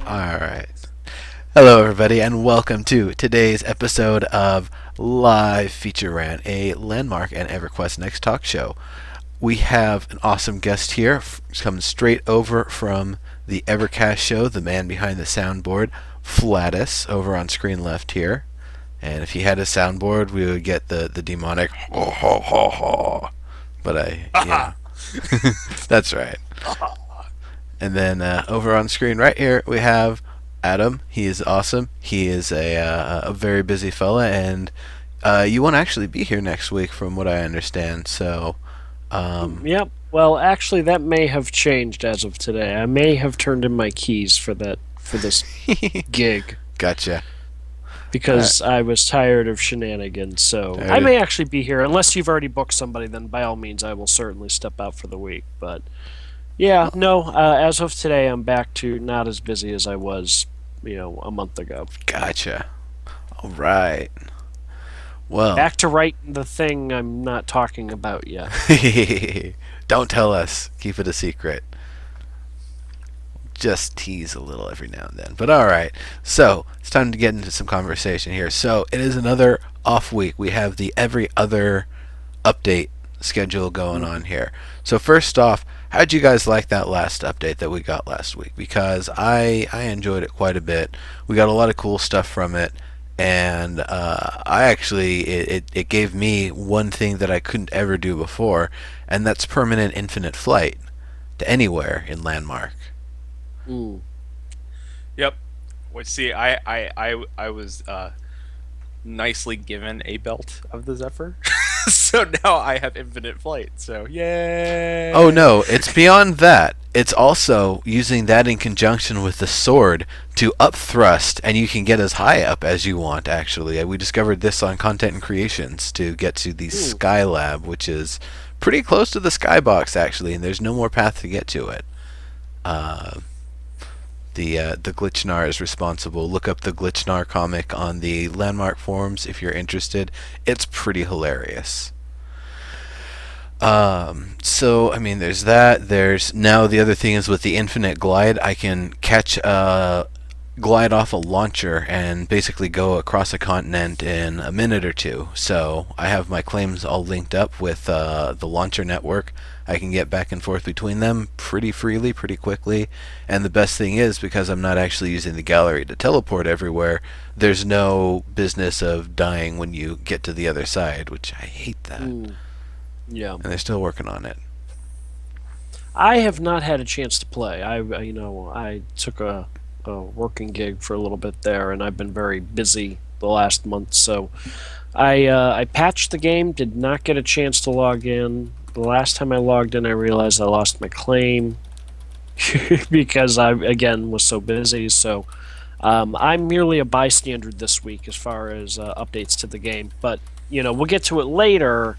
Alright. Hello, everybody, and welcome to today's episode of Live Feature Rant, a Landmark and EverQuest Next talk show. We have an awesome guest here, coming straight over from the Evercast show, the man behind the soundboard, Flattuss, over on screen left here. And if he had a soundboard, we would get the demonic ho ho ho ho. But that's right. And then over on screen right here, we have Adam. He is awesome. He is a very busy fella, and you won't actually be here next week, from what I understand. So, Yep. Well, actually, that may have changed as of today. I may have turned in my keys for this gig gotcha. because I was tired of shenanigans. So I may actually be here, unless you've already booked somebody. Then by all means, I will certainly step out for the week. But yeah, no. As of today, I'm back to not as busy as I was, a month ago. Gotcha. All right. Well, Back to writing the thing I'm not talking about yet. don't tell us. Keep it a secret. Just tease a little every now and then. But all right. So it's time to get into some conversation here. So it is another off week. We have the every other update schedule going on here. So first off, how'd you guys like that last update that we got last week? Because I enjoyed it quite a bit. We got a lot of cool stuff from it, and I actually it gave me one thing that I couldn't ever do before, and that's permanent infinite flight to anywhere in Landmark. Mm. Yep. Well, see, I was nicely given a belt of the Zephyr, so now I have infinite flight. So yay! Oh no, it's beyond that. It's also using that in conjunction with the sword to up thrust, and you can get as high up as you want, actually. We discovered this on Content and Creations to get to the Skylab, which is pretty close to the Skybox, actually, and there's no more path to get to it. The Glitchnar is responsible. Look up the Glitchnar comic on the Landmark forums if you're interested. It's pretty hilarious. So I mean, there's that. There's now the other thing is with the infinite glide, I can catch glide off a launcher and basically go across a continent in a minute or two. So I have my claims all linked up with the launcher network. I can get back and forth between them pretty freely, pretty quickly. And the best thing is, because I'm not actually using the gallery to teleport everywhere, there's no business of dying when you get to the other side, which I hate that. Yeah. And they're still working on it. I have not had a chance to play. I took a working gig for a little bit there, and I've been very busy the last month. So I patched the game, did not get a chance to log in. The last time I logged in, I realized I lost my claim because I again was so busy. So I'm merely a bystander this week as far as updates to the game. But we'll get to it later.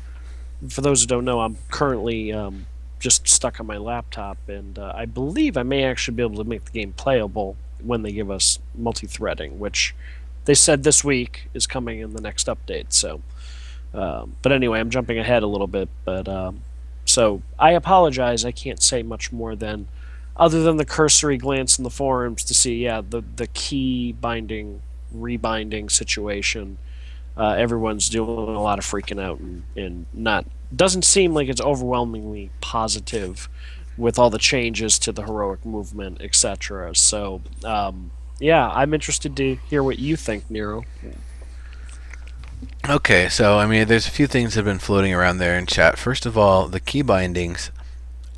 For those who don't know, I'm currently just stuck on my laptop, and I believe I may actually be able to make the game playable when they give us multi-threading, which they said this week is coming in the next update. So, but anyway, I'm jumping ahead a little bit. But so I apologize. I can't say much more than other than the cursory glance in the forums to see, the key binding rebinding situation. Everyone's doing a lot of freaking out and not doesn't seem like it's overwhelmingly positive with all the changes to the heroic movement, etc. So, I'm interested to hear what you think, Nero. Okay, so I mean, there's a few things that have been floating around there in chat. First of all, the key bindings.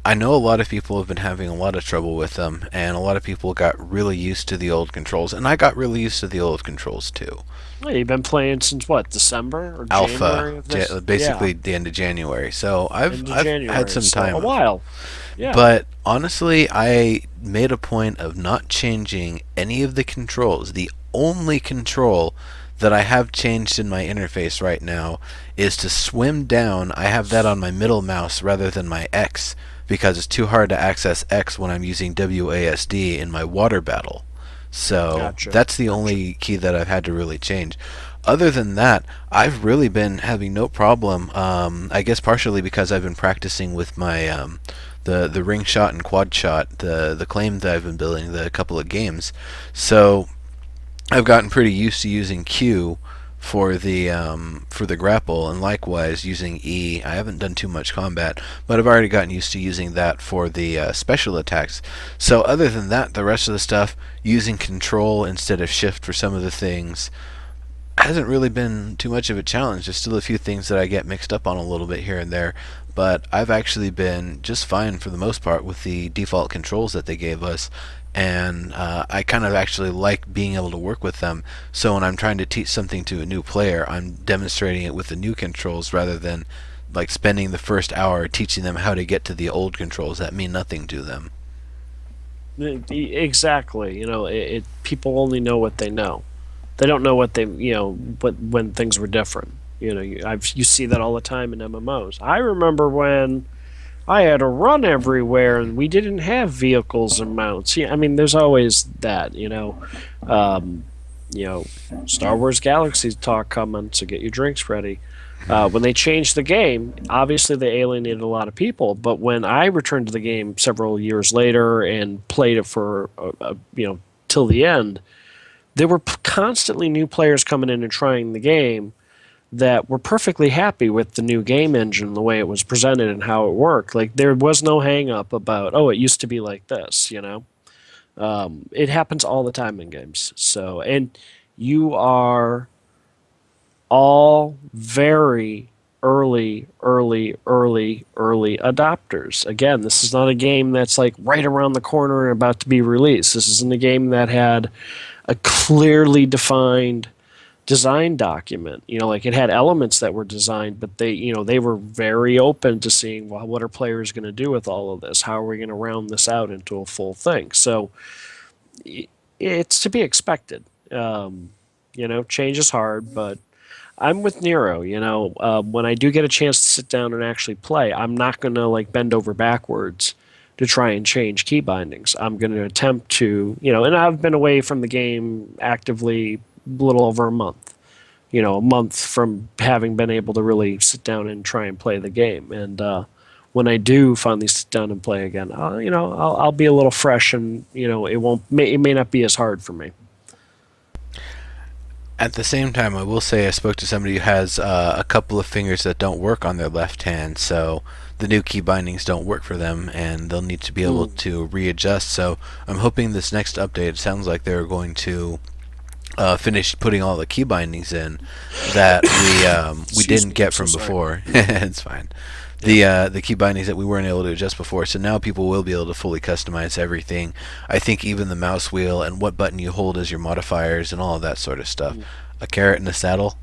I know a lot of people have been having a lot of trouble with them, and a lot of people got really used to the old controls, and I got really used to the old controls too. Well, you've been playing since what, December or Alpha, January of this? basically the end of January. So I've had some so time. a while. Yeah. But honestly, I made a point of not changing any of the controls. The only control that I have changed in my interface right now is to swim down. I have that on my middle mouse rather than my X, because it's too hard to access X when I'm using WASD in my water battle. So Gotcha. that's the only key that I've had to really change. Other than that, I've really been having no problem. I guess partially because I've been practicing with my the ring shot and quad shot, the claim that I've been building, the couple of games. So I've gotten pretty used to using Q for the grapple, and likewise using E. I haven't done too much combat, but I've already gotten used to using that for the special attacks. So other than that, the rest of the stuff, using control instead of shift for some of the things, hasn't really been too much of a challenge. There's still a few things that I get mixed up on a little bit here and there, but I've actually been just fine for the most part with the default controls that they gave us, and I kind of actually like being able to work with them. So when I'm trying to teach something to a new player, I'm demonstrating it with the new controls rather than like spending the first hour teaching them how to get to the old controls that mean nothing to them. Exactly. People only know what they know. They don't know what they what when things were different. You see that all the time in MMOs. I remember when I had to run everywhere and we didn't have vehicles and mounts. Yeah, I mean, there's always that. Um, Star Wars Galaxy talk coming, so get your drinks ready. When they changed the game, obviously they alienated a lot of people. But when I returned to the game several years later and played it for till the end, there were constantly new players coming in and trying the game that were perfectly happy with the new game engine, the way it was presented and how it worked. Like there was no hang up about, oh, it used to be like this. It happens all the time in games. So, and you are all very early adopters. Again, this is not a game that's like right around the corner and about to be released. This isn't a game that had a clearly defined design document. Like it had elements that were designed, but they were very open to seeing, well, what are players going to do with all of this? How are we going to round this out into a full thing? So it's to be expected. Change is hard, but I'm with Nero. When I do get a chance to sit down and actually play, I'm not going to like bend over backwards to try and change key bindings. I'm going to attempt to, and I've been away from the game actively a little over a month. A month from having been able to really sit down and try and play the game. And when I do finally sit down and play again, I'll be a little fresh, and it may not be as hard for me. At the same time, I will say I spoke to somebody who has a couple of fingers that don't work on their left hand, so the new key bindings don't work for them, and they'll need to be able to readjust. So I'm hoping this next update, it sounds like they're going to finish putting all the key bindings in that we didn't get from before. It's fine. The key bindings that we weren't able to adjust before. So now people will be able to fully customize everything. I think even the mouse wheel and what button you hold as your modifiers and all of that sort of stuff. A carrot and a saddle.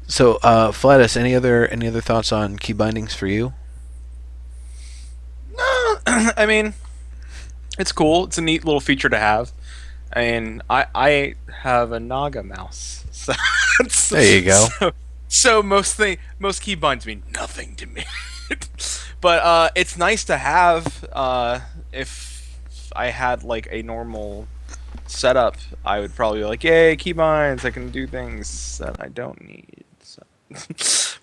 So, Flattuss, any other thoughts on key bindings for you? No, I mean, it's cool. It's a neat little feature to have. I mean, I have a Naga mouse, so there you go. So most key binds mean nothing to me, but it's nice to have. If I had like a normal setup, I would probably be like, "Yay, key binds! I can do things that I don't need." So.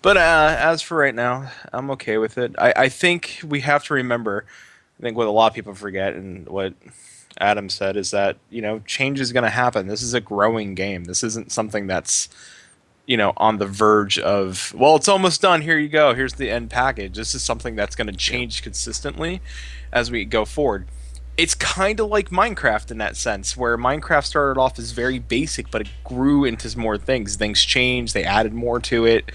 But as for right now, I'm okay with it. I think we have to remember. I think what a lot of people forget, and what Adam said, is that change is going to happen. This is a growing game. This isn't something that's on the verge of, well, it's almost done, here you go, here's the end package. This is something that's going to change consistently as we go forward. It's kind of like Minecraft in that sense, where Minecraft started off as very basic, but it grew into more things. Things changed, they added more to it,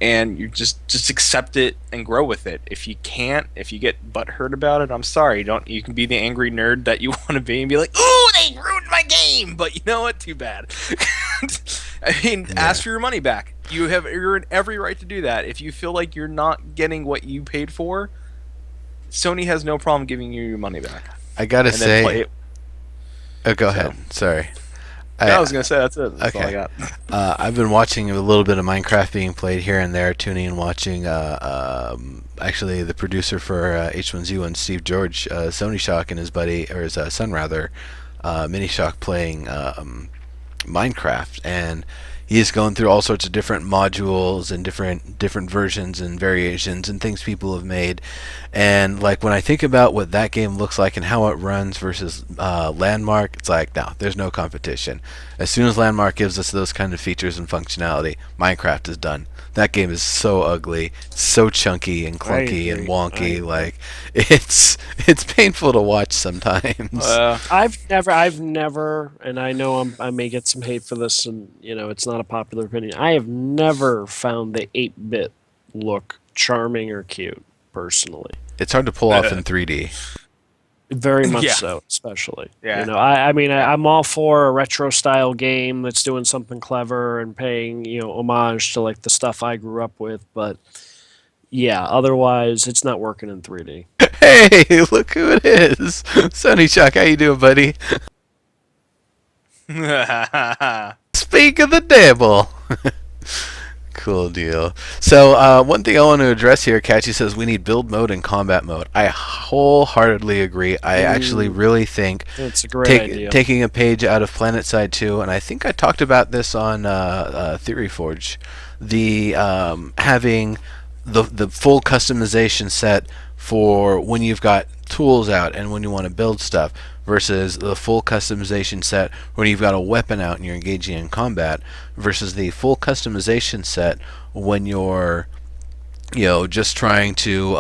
and you just accept it and grow with it. If you get butthurt about it, I'm sorry. You can be the angry nerd that you want to be and be like, "Ooh, they ruined my game!" But you know what? Too bad. I mean, ask for your money back. You're in every right to do that. If you feel like you're not getting what you paid for, Sony has no problem giving you your money back. I gotta say, oh, go ahead. Sorry. I was gonna say that's it. That's all I got. I've been watching a little bit of Minecraft being played here and there, tuning and watching. Actually, the producer for H1Z1, Steve George, Sony Shock, and his buddy, or his son rather, Mini Shock, playing Minecraft, and he's going through all sorts of different modules and different versions and variations and things people have made. And like when I think about what that game looks like and how it runs versus Landmark, it's like no, there's no competition. As soon as Landmark gives us those kind of features and functionality, Minecraft is done. That game is so ugly, so chunky and I clunky and agree. I wonky. agree. Like it's painful to watch sometimes. I've never, and I know I may get some hate for this, and it's not a popular opinion. I have never found the 8-bit look charming or cute, personally. It's hard to pull off in 3D. Very much Yeah, so, especially. yeah. I mean, I'm all for a retro style game that's doing something clever and paying, homage to like the stuff I grew up with, but yeah, otherwise it's not working in 3D. Hey, look who it is! Sonny Chuck, how you doing, buddy? Speak of the devil. Cool deal. So one thing I want to address here, Catchy says we need build mode and combat mode. I wholeheartedly agree. I actually really think It's a great idea. taking a page out of PlanetSide 2, and I think I talked about this on Theory Forge, the having the full customization set for when you've got tools out and when you want to build stuff versus the full customization set when you've got a weapon out and you're engaging in combat versus the full customization set when you're just trying to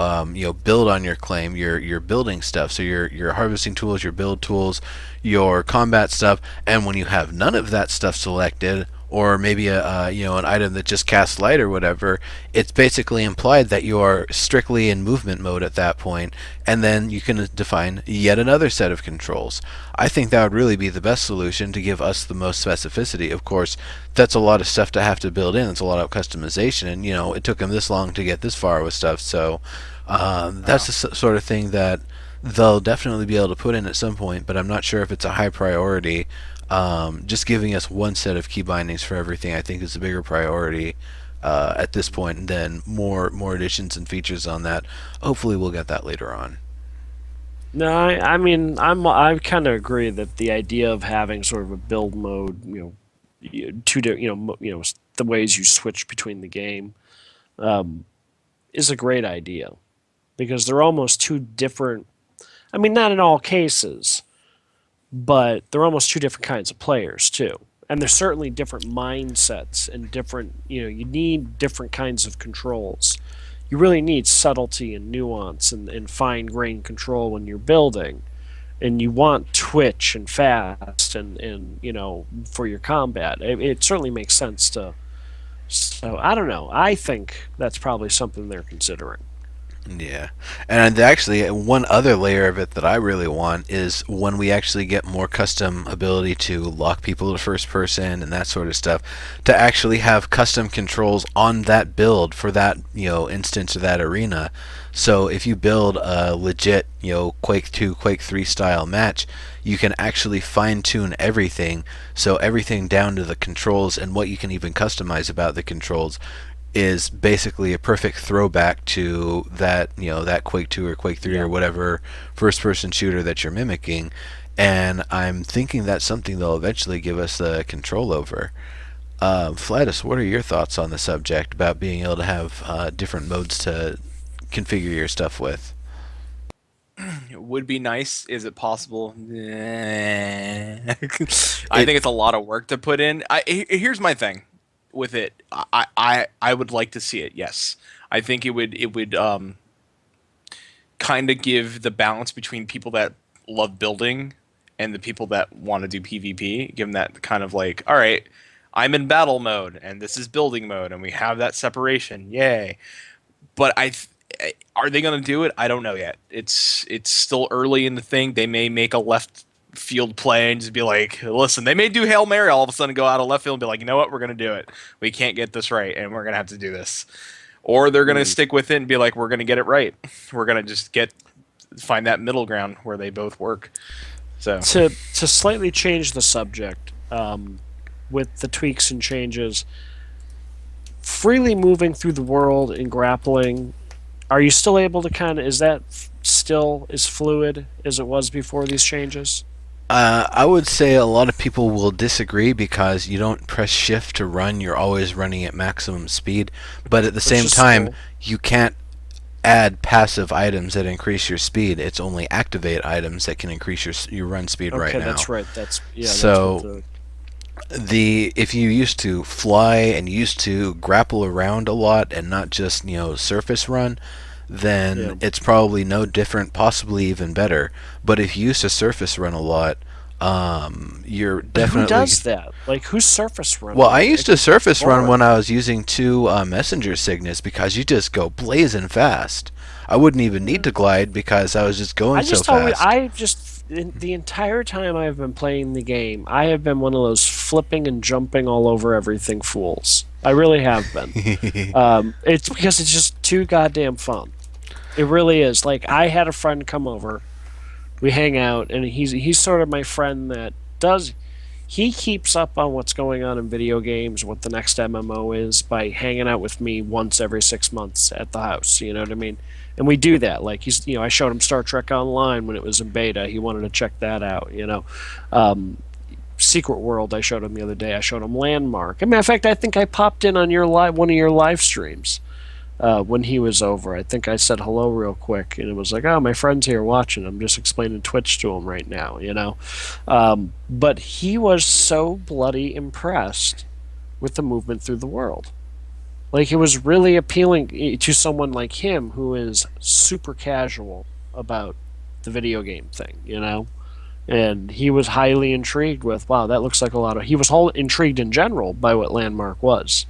build on your claim. You're building stuff, so your harvesting tools, your build tools, your combat stuff, and when you have none of that stuff selected, or maybe an item that just casts light or whatever, it's basically implied that you are strictly in movement mode at that point, and then you can define yet another set of controls. I think that would really be the best solution to give us the most specificity. Of course, that's a lot of stuff to have to build in. It's a lot of customization, and it took them this long to get this far with stuff. So that's the sort of thing that they'll definitely be able to put in at some point, but I'm not sure if it's a high priority. Just giving us one set of key bindings for everything, I think, is a bigger priority at this point, and then more additions and features on that. Hopefully, we'll get that later on. No, I mean, I kind of agree that the idea of having sort of a build mode, the ways you switch between the game, is a great idea because they're almost two different. I mean, not in all cases, but they're almost two different kinds of players too. And there's certainly different mindsets and different, you need different kinds of controls. You really need subtlety and nuance and fine grained control when you're building. And you want twitch and fast and for your combat. It certainly makes sense to. So I don't know. I think that's probably something they're considering. Yeah, and actually, one other layer of it that I really want is when we actually get more custom ability to lock people to first person and that sort of stuff, to actually have custom controls on that build for that instance or that arena. So if you build a legit Quake 2, Quake 3 style match, you can actually fine tune everything. So everything down to the controls and what you can even customize about the controls is basically a perfect throwback to that Quake 2 or Quake 3 Yeah. or whatever first person shooter that you're mimicking, and I'm thinking that's something they'll eventually give us the control over. Flattuss, what are your thoughts on the subject about being able to have different modes to configure your stuff with? It would be nice. Is it possible? I It think it's a lot of work to put in. Here's my thing with it. I would like to see it. Yes, I think it would kind of give the balance between people that love building and the people that want to do PvP. Give them that kind of like, all right, I'm in battle mode and this is building mode, and we have that separation. Yay! But are they going to do it? I don't know yet. It's still early in the thing. They may make a left field play and just be like, listen, they may do Hail Mary all of a sudden, go out of left field and be like, you know what, we're going to do it. We can't get this right and we're going to have to do this. Or they're going to stick with it and be like, we're going to get it right. We're going to just find that middle ground where they both work. So To slightly change the subject, with the tweaks and changes, freely moving through the world and grappling, are you still able to kind of, is that still as fluid as it was before these changes? I would say a lot of people will disagree because you don't press shift to run, you're always running at maximum speed. But at the which same is time, cool. you can't add passive items that increase your speed. It's only activate items that can increase your run speed right Okay, now. that's right. That's what So the the if you used to fly and used to grapple around a lot and not just surface run, then yeah. it's probably no different, possibly even better. But if you used to surface run a lot, you're But who definitely. does that? Like, who's surface Well, running? I used to It's surface run when boring. I was using two messenger signets because you just go blazing fast. I wouldn't even need Yeah. to glide because I was just going I so just always, fast. I just, the entire time I've been playing the game, I have been one of those flipping and jumping all over everything fools. I really have been. It's because it's just too goddamn fun. It really is. Like, I had a friend come over. We hang out, and he's sort of my friend that does. He keeps up on what's going on in video games, what the next MMO is, by hanging out with me once every 6 months at the house. You know what I mean? And we do that. Like I showed him Star Trek Online when it was in beta. He wanted to check that out. Um, Secret World. I showed him the other day. I showed him Landmark. As a matter of fact, I think I popped in on your one of your live streams when he was over. I think I said hello real quick, and it was like, "Oh, my friend's here watching. I'm just explaining Twitch to him right now." But he was so bloody impressed with the movement through the world. Like it was really appealing to someone like him who is super casual about the video game thing. And he was highly intrigued with, wow, that looks like a lot of. He was intrigued in general by what Landmark was.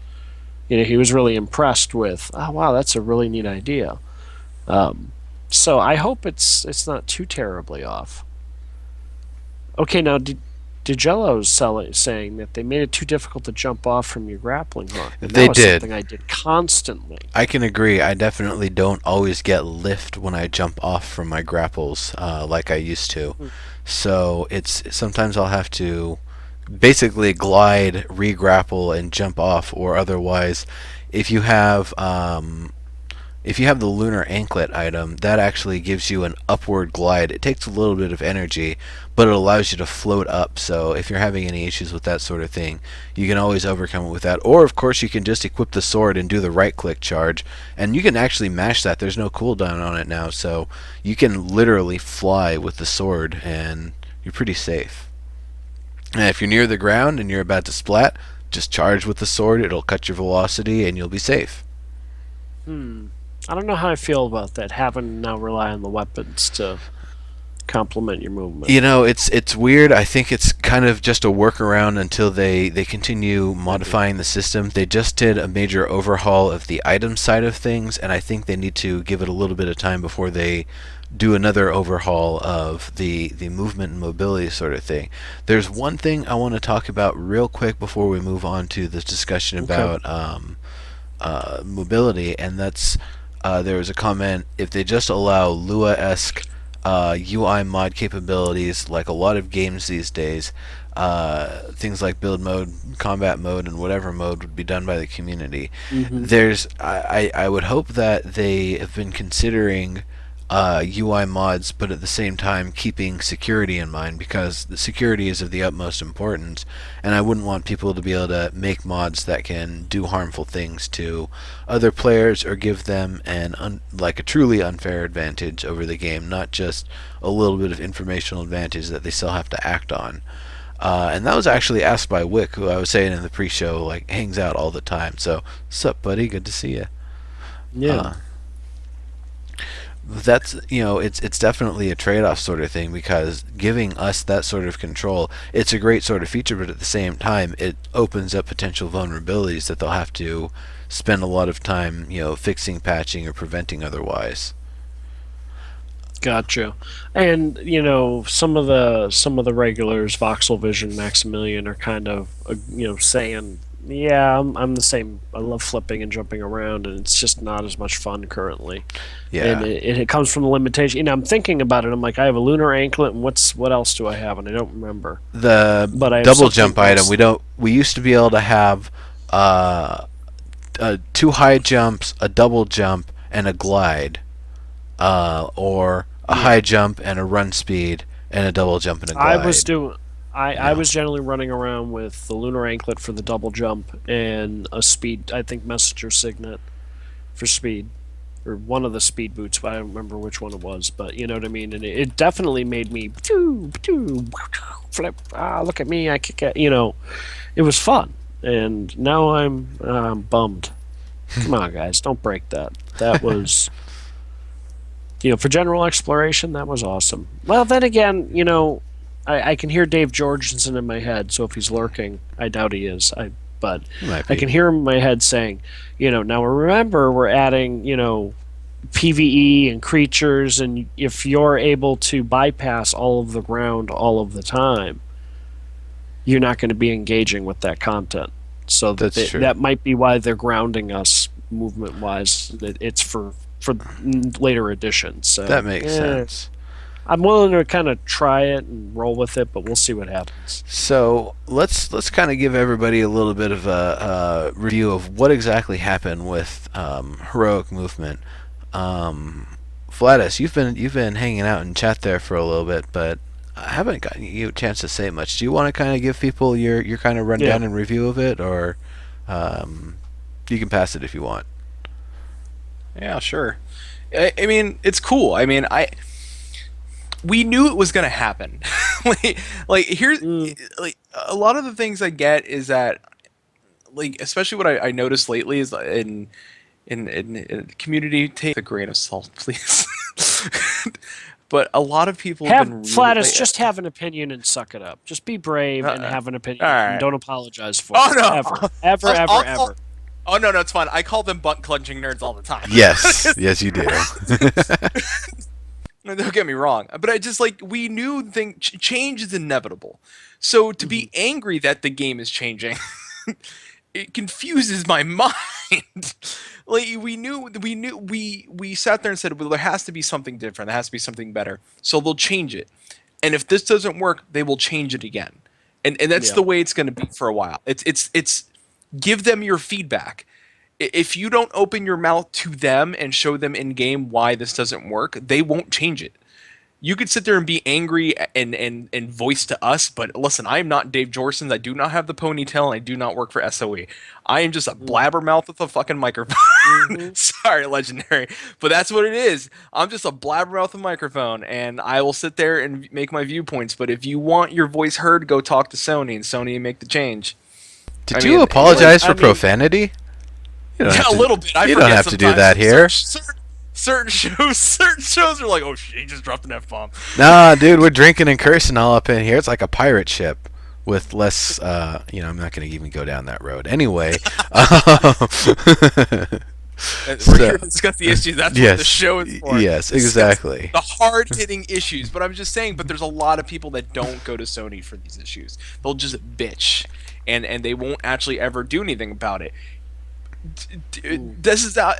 He was really impressed with, oh wow, that's a really neat idea. Um, so I hope it's not too terribly off. Okay, now DiGello's saying that they made it too difficult to jump off from your grappling hook, and that They was did. something I did constantly. I can agree. I definitely don't always get lift when I jump off from my grapples like I used to. Hmm. So it's sometimes I'll have to basically glide, re-grapple, and jump off, or otherwise, if you have if you have the lunar anklet item, that actually gives you an upward glide. It takes a little bit of energy, but it allows you to float up. So if you're having any issues with that sort of thing, you can always overcome it with that. Or of course you can just equip the sword and do the right click charge, and you can actually mash that. There's no cooldown on it now, so you can literally fly with the sword and you're pretty safe. And if you're near the ground and you're about to splat, just charge with the sword. It'll cut your velocity and you'll be safe. Hmm. I don't know how I feel about that. Having to now rely on the weapons to complement your movement. It's weird. I think it's kind of just a workaround until they continue Maybe. modifying the system. They just did a major overhaul of the item side of things, and I think they need to give it a little bit of time before they do another overhaul of the movement and mobility sort of thing. There's one thing I want to talk about real quick before we move on to this discussion Okay. about mobility, and that's there was a comment, if they just allow Lua-esque UI mod capabilities, like a lot of games these days, things like build mode, combat mode, and whatever mode would be done by the community. Hmm. I would hope that they have been considering UI mods, but at the same time keeping security in mind, because the security is of the utmost importance, and I wouldn't want people to be able to make mods that can do harmful things to other players or give them like a truly unfair advantage over the game, not just a little bit of informational advantage that they still have to act on. And that was actually asked by Wick, who I was saying in the pre-show, like hangs out all the time. So, sup, buddy? Good to see you. Yeah. Uh, that's it's definitely a trade-off sort of thing, because giving us that sort of control, it's a great sort of feature, but at the same time it opens up potential vulnerabilities that they'll have to spend a lot of time fixing, patching, or preventing otherwise. Gotcha. And some of the regulars, Voxel Vision, Maximilian, are kind of saying, yeah, I'm the same. I love flipping and jumping around, and it's just not as much fun currently. And Yeah, it comes from the limitation. I'm thinking about it. I'm like, I have a lunar anklet, and what else do I have? And I don't remember. the But I have double something jump item, else. we used to be able to have uh, two high jumps, a double jump, and a glide, or a Yeah. high jump and a run speed, and a double jump and a I glide. was doing. I Yeah. was generally running around with the lunar anklet for the double jump and a speed. I think messenger signet for speed, or one of the speed boots. But I don't remember which one it was. But you know what I mean. And it definitely made me flip. Look at me! I kick it. You know, it was fun. And now I'm bummed. Come on, guys, don't break that. That was. For general exploration, that was awesome. Well, then again, I can hear Dave Jorgensen in my head. So if he's lurking, I doubt he is. But Might I be. can hear him in my head saying, now remember we're adding, PVE and creatures, and if you're able to bypass all of the ground all of the time, you're not going to be engaging with that content. So That's true. that might be why they're grounding us movement wise. It's for later editions. So That makes sense. I'm willing to kind of try it and roll with it, but we'll see what happens. So let's kind of give everybody a little bit of a review of what exactly happened with heroic movement. Flattuss, you've been hanging out in chat there for a little bit, but I haven't gotten you a chance to say much. Do you want to kind of give people your kind of rundown and review of it, or you can pass it if you want? Yeah, sure. I mean, it's cool. I mean, we knew it was gonna happen. like here's like a lot of the things I get is that, like, especially what I noticed lately is in community, take a grain of salt, please. But a lot of people have been really, Flattuss, just have an opinion and suck it up. Just be brave and have an opinion and don't apologize for it. No, Ever. Oh no, it's fine. I call them butt clenching nerds all the time. Yes, yes, you do. Don't get me wrong, but I just we knew change is inevitable. So to be angry that the game is changing, it confuses my mind. We sat there and said, well, there has to be something different. There has to be something better. So they'll change it, and if this doesn't work, they will change it again, and that's the way it's going to be for a while. It's give them your feedback. If you don't open your mouth to them and show them in game why this doesn't work, they won't change it. You could sit there and be angry and voice to us, but listen, I am not Dave Jorsons. I do not have the ponytail, and I do not work for SOE. I am just a blabbermouth with a fucking microphone. Sorry, Legendary, but that's what it is. I'm just a blabbermouth with a microphone, and I will sit there and make my viewpoints. But if you want your voice heard, go talk to Sony, and Sony make the change. Did you apologize for profanity? Yeah, a little bit. You don't have to do that here. Certain shows are like, oh shit, he just dropped an F-bomb. Nah, dude, we're drinking and cursing all up in here. It's like a pirate ship with less, I'm not going to even go down that road. Anyway. We're here to discuss the issues. That's what the show is for. Yes, exactly. The hard-hitting issues. But I'm just saying, there's a lot of people that don't go to Sony for these issues. They'll just bitch, and they won't actually ever do anything about it. This is those are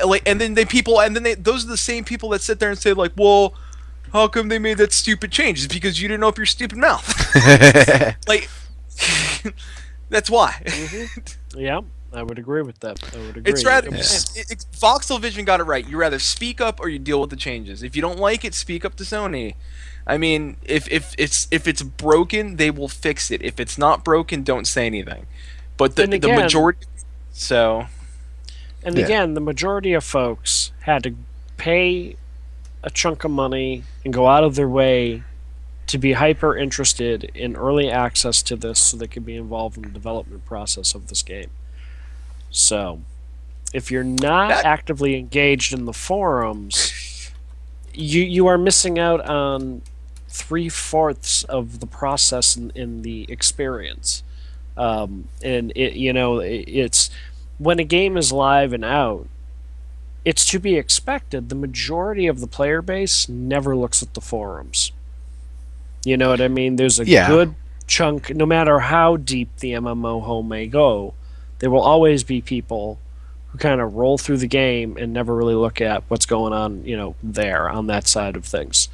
the same people that sit there and say well, how come they made that stupid change? It's because you didn't open your stupid mouth. That's why. Yeah, I would agree with that. I would agree. It's rather Voxel Vision got it right. You rather speak up or you deal with the changes. If you don't like it, speak up to Sony. I mean, if it's broken, they will fix it. If it's not broken, don't say anything. But the majority. So. And again, the majority of folks had to pay a chunk of money and go out of their way to be hyper interested in early access to this so they could be involved in the development process of this game. So, if you're not actively engaged in the forums, you are missing out on 3/4 of the process in the experience. And it's when a game is live and out, it's to be expected. The majority of the player base never looks at the forums. You know what I mean? There's a good chunk, no matter how deep the MMO hole may go, there will always be people who kind of roll through the game and never really look at what's going on, there on that side of things.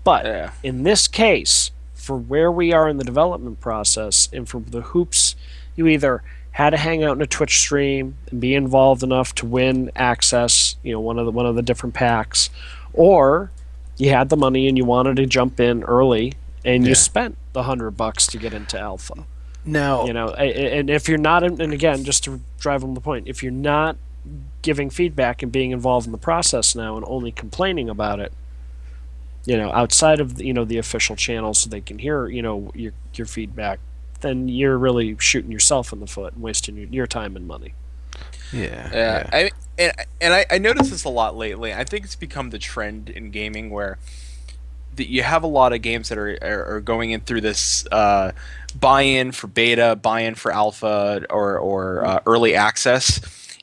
But in this case, for where we are in the development process and for the hoops, you either had to hang out in a Twitch stream and be involved enough to win access, one of the different packs, or you had the money and you wanted to jump in early and you Yeah. spent the $100 to get into alpha. Now, And if you're not, and again, just to drive home the point, if you're not giving feedback and being involved in the process now and only complaining about it, outside of the official channels so they can hear your feedback, then you're really shooting yourself in the foot and wasting your time and money. yeah, Yeah, yeah. I noticed this a lot lately. I think it's become the trend in gaming where you have a lot of games that are going in through this buy-in for beta, buy-in for alpha, or early access,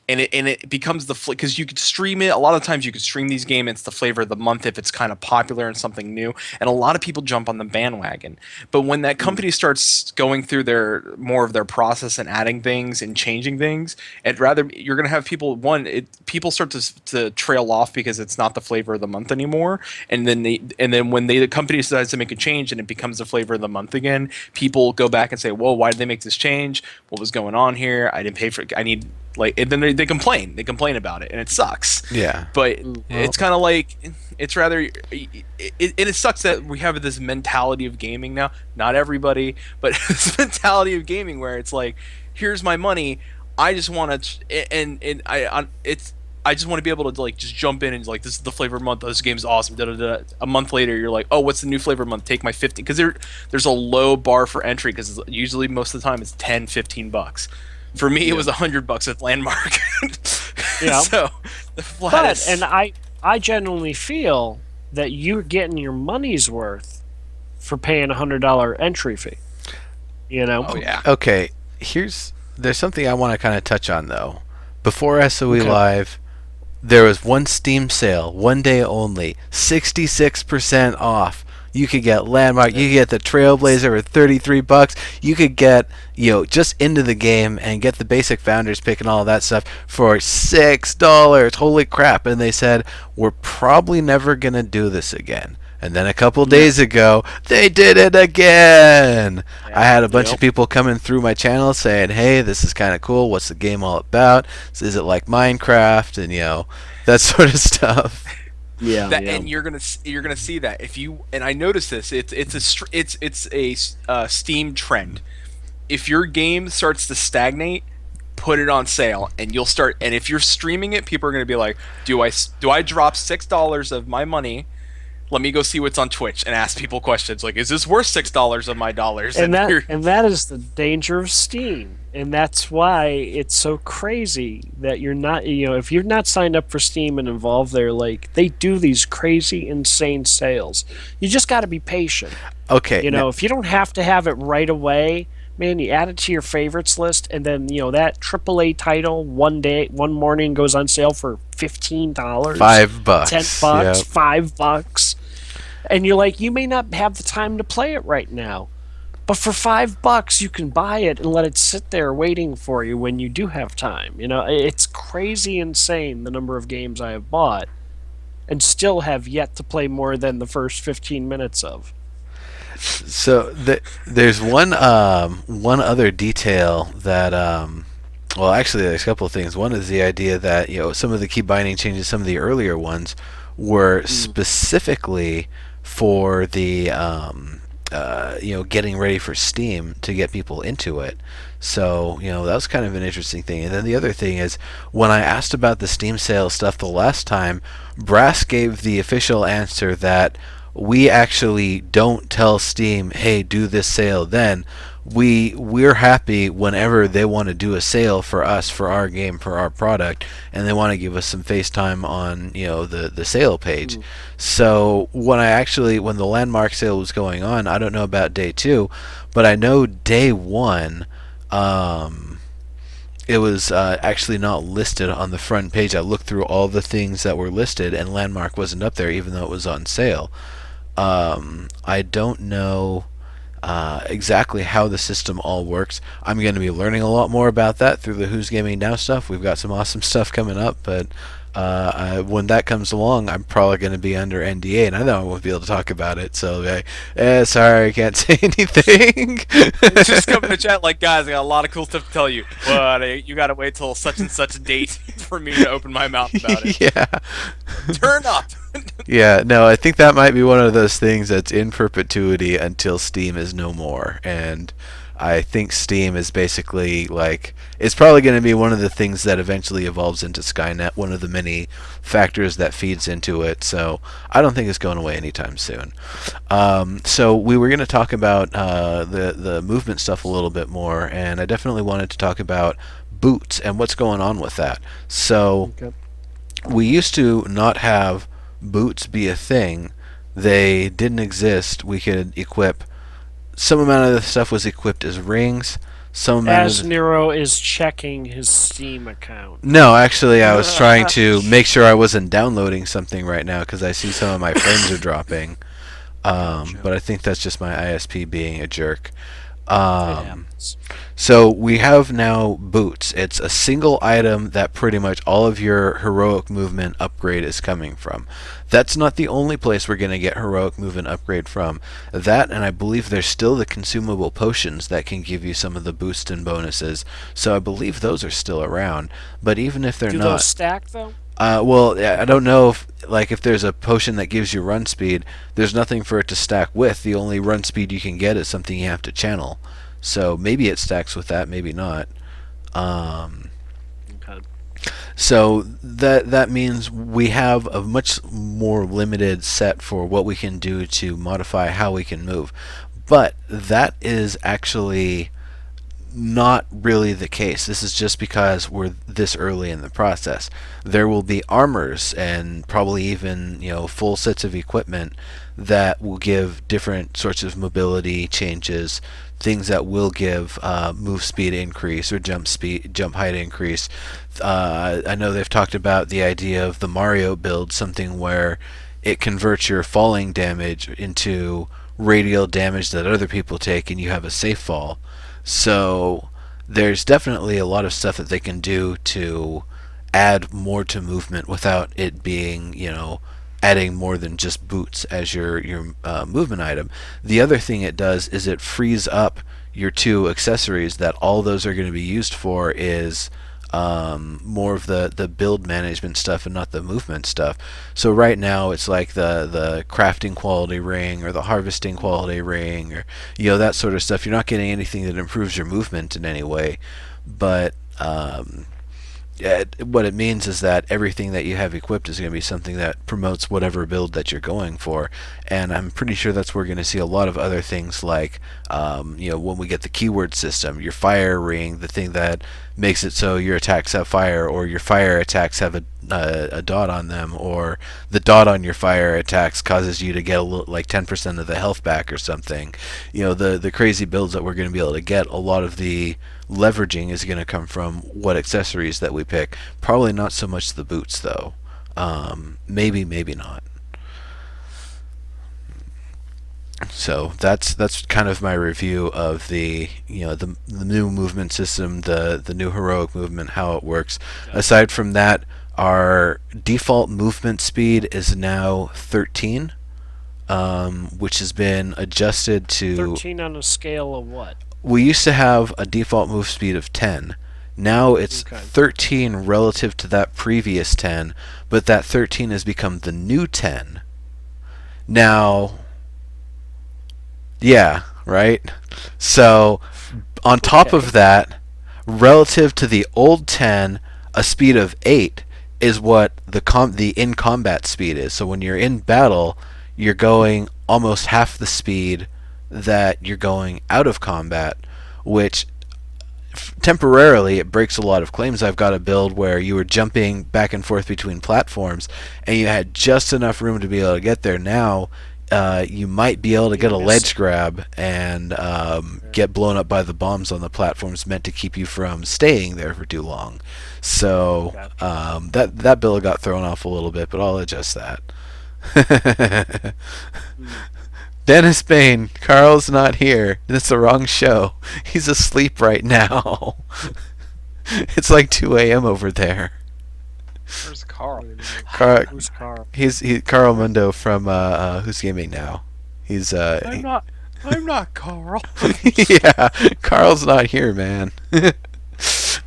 and it becomes because you could stream it. A lot of times you could stream these games. It's the flavor of the month if it's kind of popular and something new, and a lot of people jump on the bandwagon. But when that company starts going through their more of their process and adding things and changing things, you're going to have people people start to trail off because it's not the flavor of the month anymore, and then when the company decides to make a change and it becomes the flavor of the month again, people go back and say, "Whoa, why did they make this change? What was going on here? I didn't pay for it. I need." And then they complain. They complain about it, and it sucks. Yeah. But it's kind of like it's rather. It sucks that we have this mentality of gaming now. Not everybody, but this mentality of gaming where it's like, here's my money. I just want to, and I just want to be able to like just jump in and like this is the flavor month. This game's awesome. Da, da, da. A month later, you're like, oh, what's the new flavor month? Take my 50 because there's a low bar for entry because usually most of the time it's $10-15. For me, it was $100 with Landmark. Yeah. So the Flattuss. And I genuinely feel that you're getting your money's worth for paying $100 entry fee. Oh yeah. Okay, there's something I want to kind of touch on though. Before SOE Okay. Live, there was one Steam sale, one day only, 66% off. You could get Landmark, you could get the Trailblazer for $33. You could get, just into the game and get the basic Founders Pick and all of that stuff for $6. Holy crap. And they said, we're probably never going to do this again. And then a couple days ago, they did it again. I had a bunch of people coming through my channel saying, hey, this is kind of cool. What's the game all about? Is it like Minecraft? And, that sort of stuff. Yeah, And you're gonna see that and I noticed this. It's a Steam trend. If your game starts to stagnate, put it on sale, and you'll start. And if you're streaming it, people are gonna be like, do I drop $6 of my money? Let me go see what's on Twitch and ask people questions like, is this worth $6 of my dollars? And that is the danger of Steam, and that's why it's so crazy that you're not, if you're not signed up for Steam and involved there, like they do these crazy, insane sales. You just got to be patient. Okay. If you don't have to have it right away, man, you add it to your favorites list, and then that AAA title one morning goes on sale for $15, $5, $10, yep. $5. And you're like, you may not have the time to play it right now, but for $5 you can buy it and let it sit there waiting for you when you do have time. It's crazy insane the number of games I have bought and still have yet to play more than the first 15 minutes of. So there's one other detail that well, actually there's a couple of things. One is the idea that some of the key binding changes, some of the earlier ones were specifically for the getting ready for Steam to get people into it. So that was kind of an interesting thing. And then the other thing is when I asked about the Steam sale stuff the last time, Brass gave the official answer that we actually don't tell Steam, hey, do this sale then. We're happy whenever they want to do a sale for us, for our game, for our product, and they want to give us some FaceTime on the sale page. So when the Landmark sale was going on, I don't know about day 2, but I know day 1 it was actually not listed on the front page. I looked through all the things that were listed, and Landmark wasn't up there, even though it was on sale. I don't know exactly how the system all works. I'm going to be learning a lot more about that through the Who's Gaming Now stuff. We've got some awesome stuff coming up, but When that comes along, I'm probably going to be under NDA, and I know I won't be able to talk about it. So, I'll be like, sorry, I can't say anything. Just come in the chat like, guys, I got a lot of cool stuff to tell you, but you gotta wait till such and such a date for me to open my mouth about it. Yeah. Turn up! Yeah, no, I think that might be one of those things that's in perpetuity until Steam is no more. And I think Steam is basically like, it's probably going to be one of the things that eventually evolves into Skynet, one of the many factors that feeds into it. So I don't think it's going away anytime soon. So we were going to talk about the movement stuff a little bit more, and I definitely wanted to talk about boots and what's going on with that. So Okay. we used to not have boots be a thing. They didn't exist. We could equip some amount of the stuff was equipped as rings. Some amount As of Nero is checking his Steam account. no, actually, I was trying to make sure I wasn't downloading something right now because I see some of my frames are dropping. But I think that's just my ISP being a jerk. It happens. So we have now boots. It's a single item that pretty much all of your heroic movement upgrade is coming from. That's not the only place we're going to get heroic movement upgrade from. That, and I believe there's still the consumable potions that can give you some of the boost and bonuses. So I believe those are still around. But even if they're Do not, those stack though? well, I don't know if there's a potion that gives you run speed, there's nothing for it to stack with. The only run speed you can get is something you have to channel. So maybe it stacks with that, maybe not. Okay. So that means we have a much more limited set for what we can do to modify how we can move. But that is actually not really the case. This is just because we're this early in the process. There will be armors and probably even full sets of equipment that will give different sorts of mobility changes, things that will give move speed increase or jump height increase. I know they've talked about the idea of the Mario build, something where it converts your falling damage into radial damage that other people take, and you have a safe fall. So there's definitely a lot of stuff that they can do to add more to movement without it being, adding more than just boots as your movement item. The other thing it does is it frees up your two accessories that all those are going to be used for is more of the build management stuff and not the movement stuff. So right now it's like the crafting quality ring or the harvesting quality ring or that sort of stuff. You're not getting anything that improves your movement in any way, but what it means is that everything that you have equipped is going to be something that promotes whatever build that you're going for. And I'm pretty sure that's where we're going to see a lot of other things like, when we get the keyword system, your fire ring, the thing that makes it so your attacks have fire, or your fire attacks have a dot on them, or the dot on your fire attacks causes you to get a little, like 10% of the health back or something. The crazy builds that we're going to be able to get, a lot of the leveraging is going to come from what accessories that we pick. Probably not so much the boots though. Maybe not. So that's kind of my review of the the new movement system, the new heroic movement, how it works. Aside from that, our default movement speed is now 13, which has been adjusted to 13 on a scale of what? we used to have a default move speed of 10. Now it's Okay. 13 relative to that previous 10, but that 13 has become the new 10. Now, yeah, right? So, on top Okay. of that, relative to the old 10, a speed of 8 is what the in combat speed is. So when you're in battle, you're going almost half the speed that you're going out of combat, which temporarily it breaks a lot of claims. I've got a build where you were jumping back and forth between platforms and you had just enough room to be able to get there. Now you might be able to get a ledge grab and get blown up by the bombs on the platforms meant to keep you from staying there for too long. So that build got thrown off a little bit, but I'll adjust that. Dennis Bain, Carl's not here. It's the wrong show. He's asleep right now. It's like 2 a.m. over there. Where's Carl? Car- Who's Carl? he's Carl Mundo from Who's Gaming Now. He's I'm not Carl. yeah, Carl's not here, man.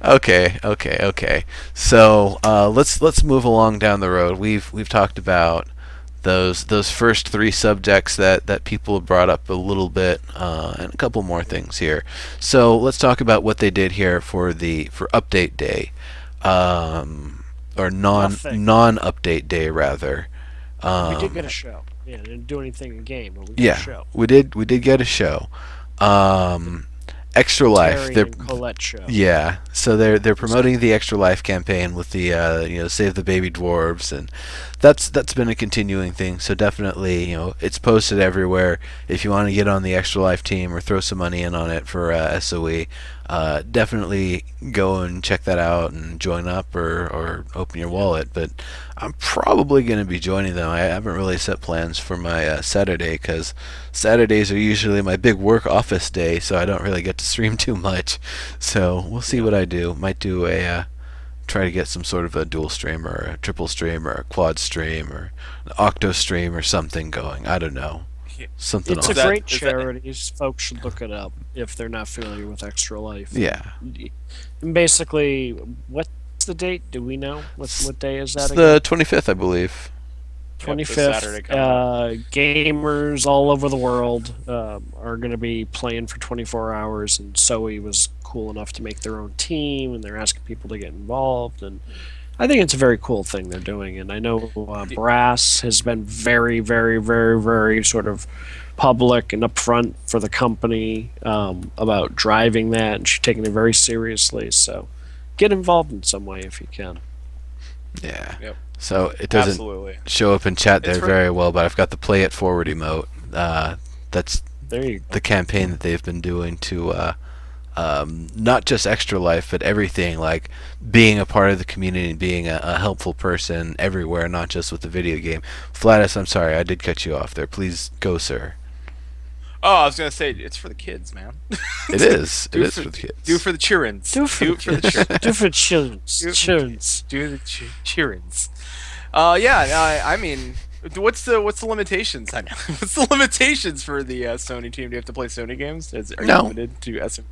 Okay. So let's move along down the road. We've talked about those first three subjects that people have brought up a little bit, and a couple more things here. So let's talk about what they did here for update day, or Nothing. non-update day rather. We did get a show. Yeah, didn't do anything in game, but we got Yeah, a show. we did get a show. Extra Life. Terry They're and Colette show. Yeah, so they're promoting the Extra Life campaign with the Save the Baby Dwarves, and that's been a continuing thing. So definitely, it's posted everywhere. If you want to get on the Extra Life team or throw some money in on it for SOE, definitely go and check that out and join up or open your wallet. But I'm probably going to be joining them. I haven't really set plans for my Saturday, because Saturdays are usually my big work office day, so I don't really get to stream too much. So we'll see what I do. Might do try to get some sort of a dual stream or a triple stream or a quad stream or an octo stream or something going. I don't know. Something It's a awesome. great charity. Folks should look it up if they're not familiar with Extra Life. Yeah. And basically, what's the date? Do we know? What day is that It's again? the 25th, I believe. 25th. Saturday coming up. Gamers all over the world are going to be playing for 24 hours, and Zoe was cool enough to make their own team, and they're asking people to get involved, and I think it's a very cool thing they're doing. And I know Brass has been very, very, very, very sort of public and upfront for the company about driving that, and she's taking it very seriously. So get involved in some way if you can. Yeah. Yep. So it doesn't Absolutely. show up in chat there It's for- very well, but I've got the Play It Forward emote. That's There you go. the campaign that they've been doing to not just Extra Life, but everything, like being a part of the community and being a helpful person everywhere, not just with the video game. Flattuss, I'm sorry, I did cut you off there. Please go, sir. Oh, I was gonna say it's for the kids, man. It is. It Do is for- for the kids. Do it for the childrens. Do it for the children. Do for children. Do- Children's. Do the childrens. I mean, what's the limitations? I know. What's the limitations for the Sony team? Do you have to play Sony games? Are you No. limited to SMU?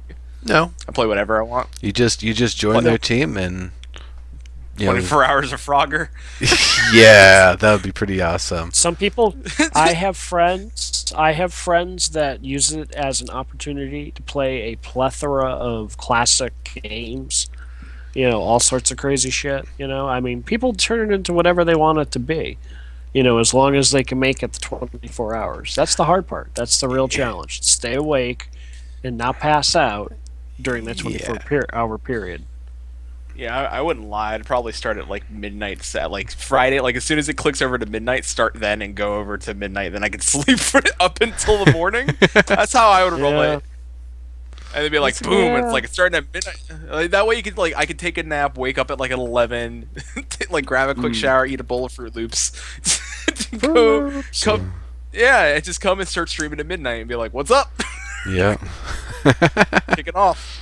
No, I play whatever I want. you just join What? their team and 24 hours of Frogger. yeah, that would be pretty awesome. Some people, I have friends that use it as an opportunity to play a plethora of classic games. All sorts of crazy shit. I mean, people turn it into whatever they want it to be. As long as they can make it the 24 hours. That's the hard part. That's the real challenge. Stay awake and not pass out during that 24-hour period. Yeah, I wouldn't lie. I'd probably start at like midnight, like Friday. Like as soon as it clicks over to midnight, start then and go over to midnight. Then I could sleep up until the morning. That's how I would roll Yeah. it. And it'd be like, boom! It's like it's starting at midnight. That way, you could I could take a nap, wake up at like 11, grab a quick shower, eat a bowl of Fruit Loops, come, yeah, and just come and start streaming at midnight and be like, "What's up?" Yeah. Kicking off.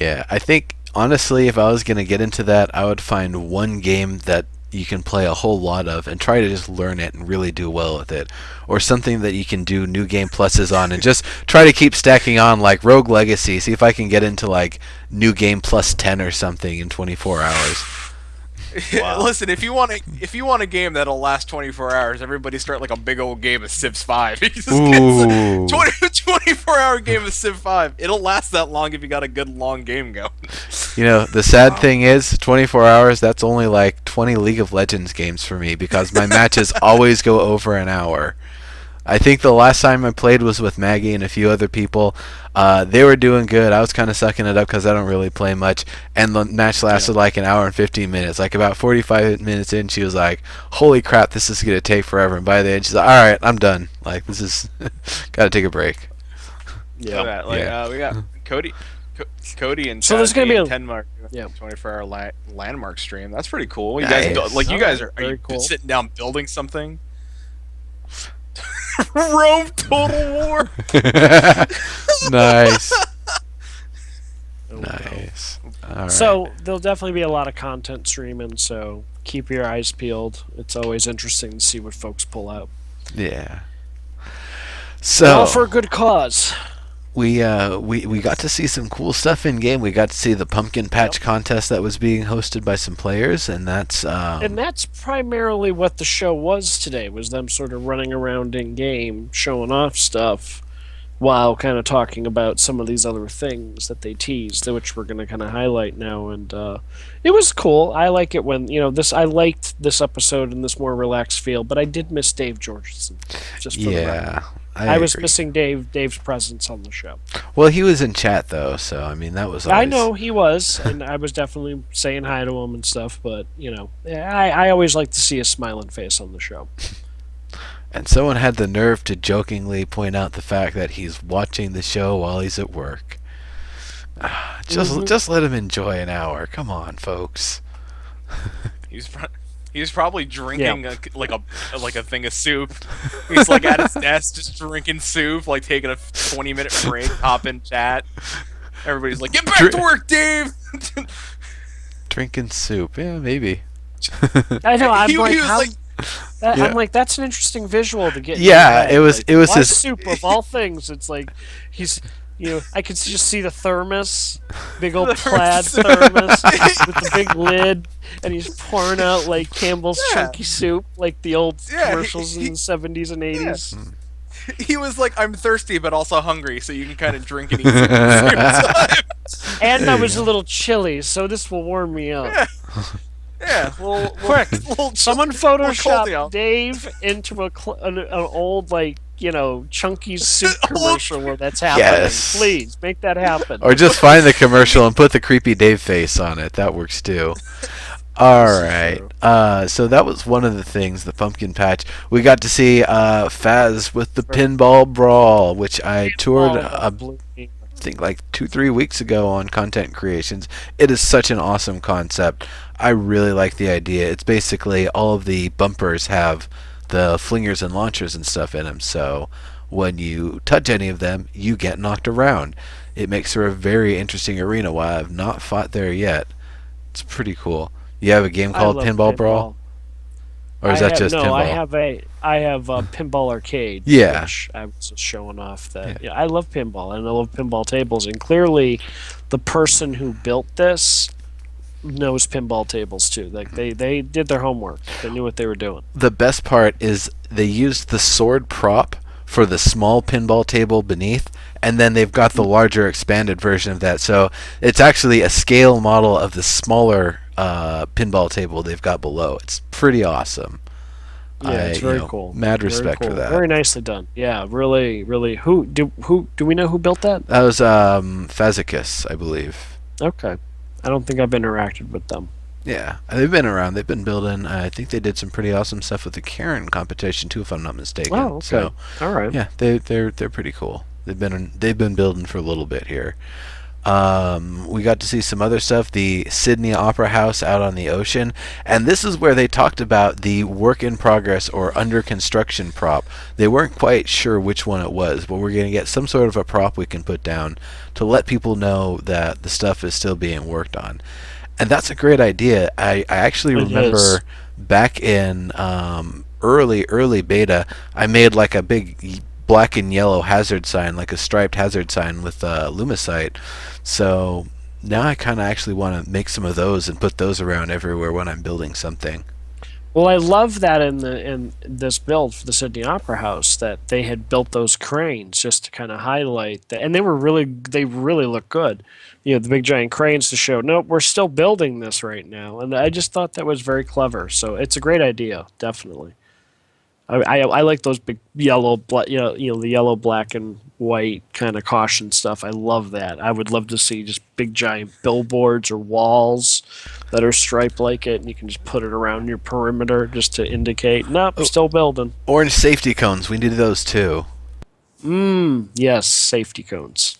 Yeah, I think honestly, if I was gonna get into that, I would find one game that you can play a whole lot of and try to just learn it and really do well with it, or something that you can do new game pluses on and just try to keep stacking on, like Rogue Legacy. See if I can get into like new game plus 10 or something in 24 hours. Wow. Listen, if you want a game that'll last 24 hours, everybody start like a big old game of Civ 5. You just Ooh. get a 24-hour game of Civ 5. It'll last that long if you got a good long game going. The sad thing is, 24 hours, that's only like 20 League of Legends games for me, because my matches always go over an hour. I think the last time I played was with Maggie and a few other people. They were doing good. I was kind of sucking it up because I don't really play much. And the match lasted like an hour and 15 minutes. Like about 45 minutes in, she was like, holy crap, this is going to take forever. And by the end, she's like, all right, I'm done. Like, this is, got to take a break. Yeah. We got Cody and So there's gonna be a- 10 mark. Yeah. 24-hour landmark stream. That's pretty cool. You Nice. guys you guys are Very you cool. sitting down building something? Rome Total War. Nice. Oh, no. Nice. All right. So there'll definitely be a lot of content streaming. So keep your eyes peeled. It's always interesting to see what folks pull out. Yeah. And all So for a good cause. we got to see some cool stuff in game. We got to see the pumpkin patch Yep. contest that was being hosted by some players, and that's And that's primarily what the show was today, was them sort of running around in game, showing off stuff, while kind of talking about some of these other things that they teased, which we're going to kind of highlight now. And it was cool. I like it when, this, I liked this episode in this more relaxed feel, but I did miss Dave Georgeson, just for the record. yeah. I was agree. missing Dave's presence on the show. Well, he was in chat though, so I mean that was always... I know he was, and I was definitely saying hi to him and stuff. But I always like to see a smiling face on the show. And someone had the nerve to jokingly point out the fact that he's watching the show while he's at work. Just let him enjoy an hour. Come on, folks. He's probably drinking like a thing of soup. He's like at his desk just drinking soup, like taking a 20-minute break, hop in chat. Everybody's like, "Get back to work, Dave." Drinking soup. Yeah, maybe. I know. I'm He like, was how, like- that, Yeah. I'm like, that's an interesting visual to get. in Yeah, your head. it was- Like, it was why his- soup of all things. It's like he's. I could just see the thermos, big old plaid thermos with the big lid, and he's pouring out like Campbell's chunky soup, like the old commercials in the 70s and 80s. He was like, "I'm thirsty, but also hungry, so you can kind of drink and eat at the same time." And I was a little chilly, so this will warm me up. Yeah, Quick, someone Photoshop cold, Dave into an old chunky soup commercial where that's happening. Yes. Please make that happen. Or just find the commercial and put the creepy Dave face on it. That works too. All right. So that was one of the things, the pumpkin patch. We got to see Faz with the pinball brawl, which I toured I think like 2-3 weeks ago on Content Creations. It is such an awesome concept. I really like the idea. It's basically all of the bumpers have the flingers and launchers and stuff in them, so when you touch any of them, you get knocked around. It makes for a very interesting arena. While I've not fought there yet, it's pretty cool. You have a game called love Pinball Brawl, or is that just no, pinball? I have a pinball arcade. Yeah. Which I was just showing off that. Yeah, I love pinball and I love pinball tables, and clearly, the person who built this knows pinball tables too. Like they did their homework. They knew what they were doing. The best part is they used the sword prop for the small pinball table beneath, and then they've got the larger expanded version of that. So it's actually a scale model of the smaller pinball table they've got below. It's pretty awesome. Yeah, it's very cool. Mad Very respect cool. for that. Very nicely done. Yeah, really, really. Who do we know who built that? That was Fazicus, I believe. Okay, I don't think I've interacted with them. Yeah, they've been around. They've been building. I think they did some pretty awesome stuff with the Karen competition too, if I'm not mistaken. Oh, okay. So, all right. yeah, they're pretty cool. They've been building for a little bit here. We got to see some other stuff. The Sydney Opera House out on the ocean, and this is where they talked about the work in progress or under construction prop. They weren't quite sure which one it was, but we're going to get some sort of a prop we can put down to let people know that the stuff is still being worked on. And that's a great idea. I actually remember back in early beta, I made like a big black and yellow hazard sign, like a striped hazard sign with Lumicite. So now I kind of actually want to make some of those and put those around everywhere when I'm building something. Well, I love that in this build for the Sydney Opera House that they had built those cranes just to kind of highlight that, and they really look good. The big giant cranes to show, nope, we're still building this right now, and I just thought that was very clever. So it's a great idea, definitely. I like those big yellow, the yellow, black, and white kind of caution stuff. I love that. I would love to see just big giant billboards or walls that are striped like it, and you can just put it around your perimeter just to indicate, nope, still building. Orange safety cones, we need those too. Yes, safety cones.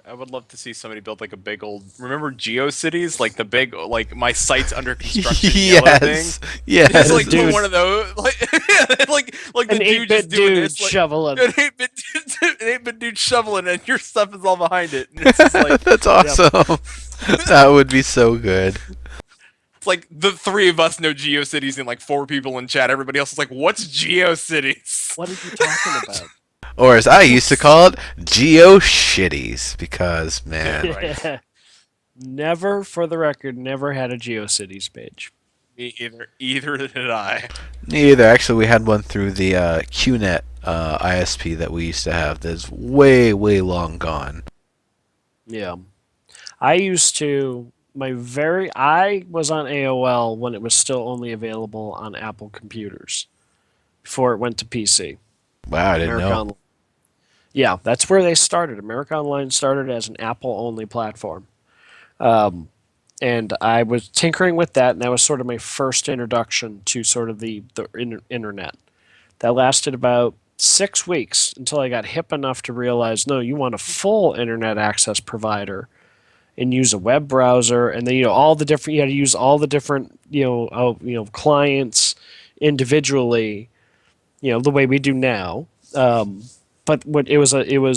I would love to see somebody build like a big old. Remember GeoCities, like the big, like my site's under construction yellow thing. Yes. Just like Dude. put one of those, like the An dude 8-bit just doing dude this, like, shoveling. an 8-bit dude shoveling, and your stuff is all behind it. And it's just like, That's awesome. That would be so good. It's like the three of us know GeoCities and like four people in chat. Everybody else is like, "What's GeoCities?" What are you talking about? Or as I used to call it, Geo Shitties, because man, Right. Never, for the record, never had a GeoCities page. Me either. Either did I. neither. Actually, we had one through the QNet ISP that we used to have. That's way, way long gone. Yeah. I used to I was on AOL when it was still only available on Apple computers before it went to PC. Wow, I didn't America know. Online. Yeah, that's where they started. America Online started as an Apple only platform. Um, and I was tinkering with that, and that was sort of my first introduction to sort of the internet. That lasted about 6 weeks until I got hip enough to realize, no, you want a full internet access provider and use a web browser, and then all the different, you had to use all the different clients individually, the way we do now. But it was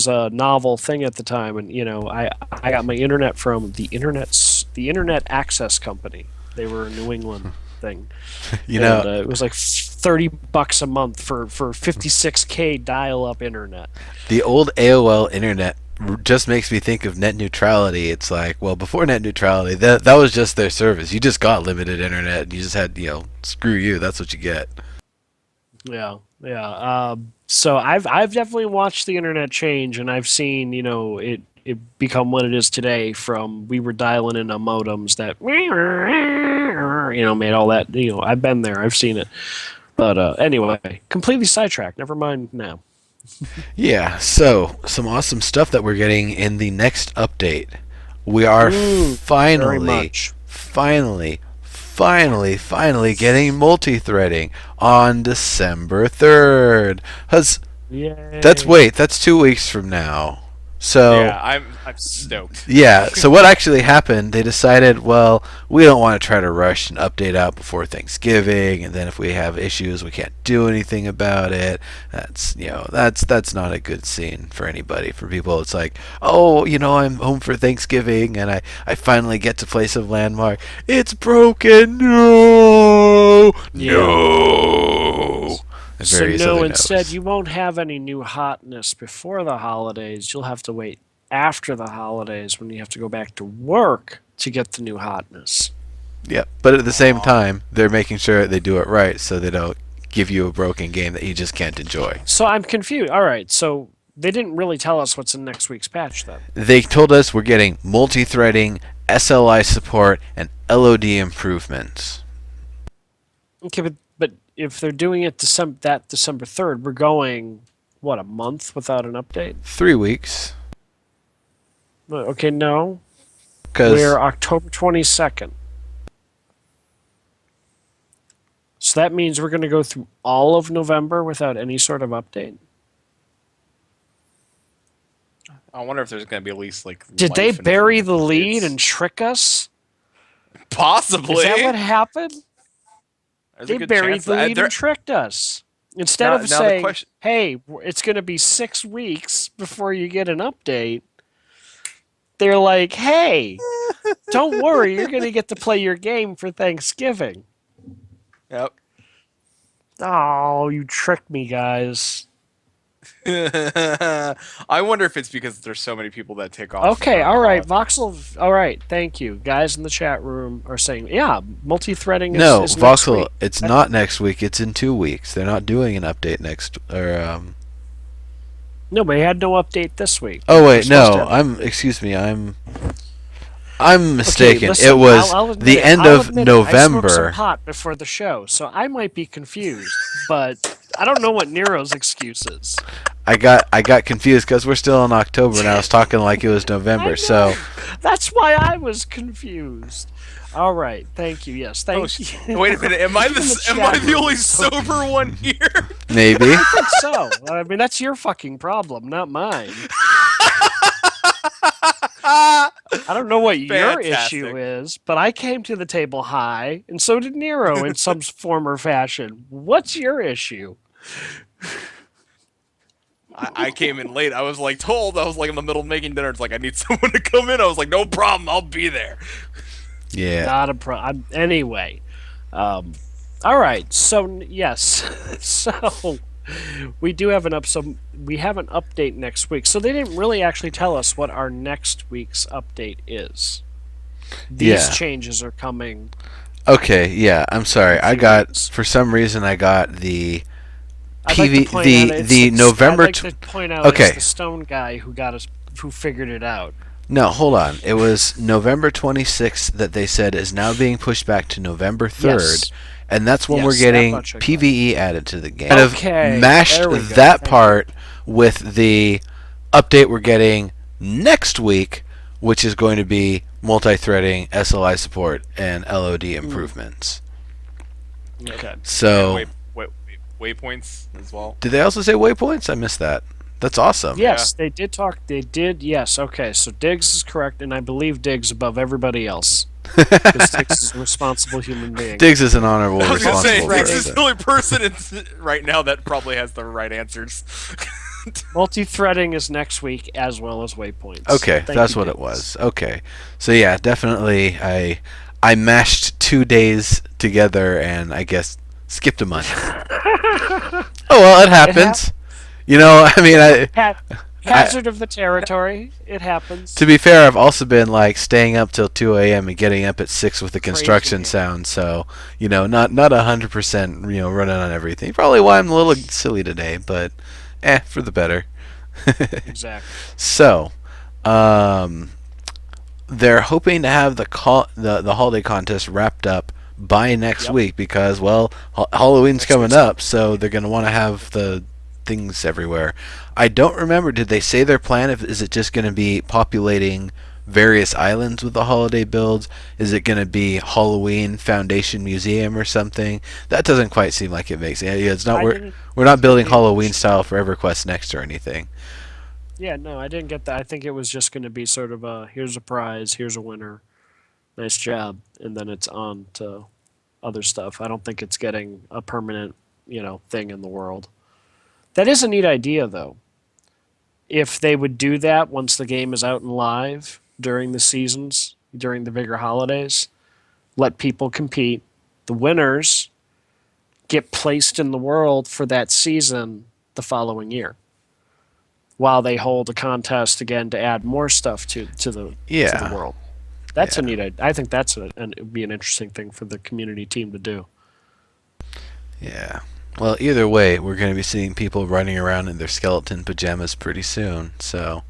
a novel thing at the time, and I got my internet from the Internet Access Company. They were a New England thing, You and know, it was like $30 a month for 56K dial-up internet. the old AOL internet just makes me think of net neutrality. It's like, well, before net neutrality, that was just their service. You just got limited internet, and you just had, screw you. That's what you get. Yeah, yeah. So I've definitely watched the internet change, and I've seen it become what it is today. From we were dialing into modems that made all that. I've been there, I've seen it. But anyway, completely sidetracked. Never mind now. Yeah, so some awesome stuff that we're getting in the next update. We are Very finally, much. finally, finally getting multi-threading on December 3rd. Yay. That's 2 weeks from now. So Yeah, I'm stoked. yeah, so what actually happened, they decided, well, we don't want to try to rush an update out before Thanksgiving, and then if we have issues, we can't do anything about it. That's not a good scene for anybody. For people, it's like, oh, I'm home for Thanksgiving, and I finally get to play some Landmark. It's broken. No. Yeah. No. And So various no, other instead no's. you won't have any new hotness before the holidays. You'll have to wait after the holidays when you have to go back to work to get the new hotness. Yep. But at the same Aw. time, they're making sure they do it right so they don't give you a broken game that you just can't enjoy. So I'm confused. All right, so they didn't really tell us what's in next week's patch then. They told us we're getting multi-threading, SLI support, and LOD improvements. Okay, but if they're doing it December 3rd, we're going what, a month without an update? 3 weeks. Okay, no. Because We're October 22nd. So that means we're going to go through all of November without any sort of update. I wonder if there's gonna be at least like. Did they life bury the improvement lead updates. and trick us? Possibly? Is that what happened? There's a They good buried chance the that- lead there- and tricked us. Instead Now- of now the saying, question- hey, it's going to be 6 weeks before you get an update, they're like, hey, don't worry, you're going to get to play your game for Thanksgiving. Yep. Oh, you tricked me, guys. I wonder if it's because there's so many people that take off. Okay, around all right, the holidays. Voxel. All right, thank you. Guys in the chat room are saying, yeah, multi-threading is, no, is next Voxel, week. it's not next week. It's in 2 weeks. They're not doing an update next. No, but they had no update this week. Oh We're wait, supposed no. to- Excuse me. I'm mistaken. listen, It was I'll admit the it. end I'll of admit it. I smoked some November. pot before the show, so I might be confused, but I don't know what Nero's excuse is. I got confused because we're still in October and I was talking like it was I November. know. So That's why I was confused. All right, thank you. Yes, thank you. Wait a minute. Am I Even the am chat I the room only is so sober one here? maybe. I think so. I mean, that's your fucking problem, not mine. I don't know what your Fantastic. issue is, but I came to the table high, and so did Nero in some form or fashion. What's your issue? I came in late. I was like told. I was like in the middle of making dinner. It's like I need someone to come in. I was like, no problem. I'll be there. Yeah. Not a problem. Anyway, um, all right. So yes, so we do have an up. So we have an update next week. So they didn't really actually tell us what our next week's update is. These Yeah. changes are coming Okay, yeah. I'm in sorry. a few weeks. For some reason I got the I'd like to point out the I'd November like to point out it's Okay. the Stone guy who figured it out. No, hold on. It was November 26th that they said is now being pushed back to November 3rd, Yes, and that's when we're yes, that getting much I got. PvE added to the game. Kind of Okay, mashed there we go. that Thank you. part with the update we're getting next week, which is going to be multi-threading, SLI support, and LOD improvements. Okay. And So, waypoints as well. did they also say waypoints? I missed that. That's awesome. Yes, they did talk. They did. Yes. Okay. So Diggs is correct, and I believe Diggs above everybody else because Diggs is a responsible human being. Diggs is an honorable, I was gonna say, responsible Diggs is person. the only person right now that probably has the right answers. Multi-threading is next week as well as waypoints. Okay, Thank that's you, what it Diggs. was. Okay, so yeah, definitely, I mashed 2 days together and I guess skipped a month. Oh well, it It hap- happens. You know, I mean, ha- I hazard of the territory. It happens. to be fair, I've also been like staying up till 2 a.m. and getting up at 6 with the Crazy construction man. sound. So not 100%, running on everything. Probably why I'm a little silly today, but for the better. Exactly. So, um, they're hoping to have the holiday contest wrapped up by next Yep. week because Halloween's Next coming week's up, coming. so they're going to want to have the things everywhere. I don't remember, did they say their plan? If is it just going to be populating various islands with the holiday builds? Is it going to be Halloween Foundation Museum or something? That doesn't quite seem like it makes. Yeah, it's not. I didn't We're not building get Halloween much. style for EverQuest Next or anything. Yeah, no, I didn't get that. I think it was just going to be sort of a here's a prize, here's a winner, nice job, and then it's on to other stuff. I don't think it's getting a permanent, thing in the world. That is a neat idea, though. If they would do that once the game is out and live during the seasons, during the bigger holidays, let people compete. The winners get placed in the world for that season the following year, while they hold a contest again to add more stuff to the Yeah, world. That's a yeah. neat. I think it would be an interesting thing for the community team to do. Yeah. Well, either way, we're going to be seeing people running around in their skeleton pajamas pretty soon. So,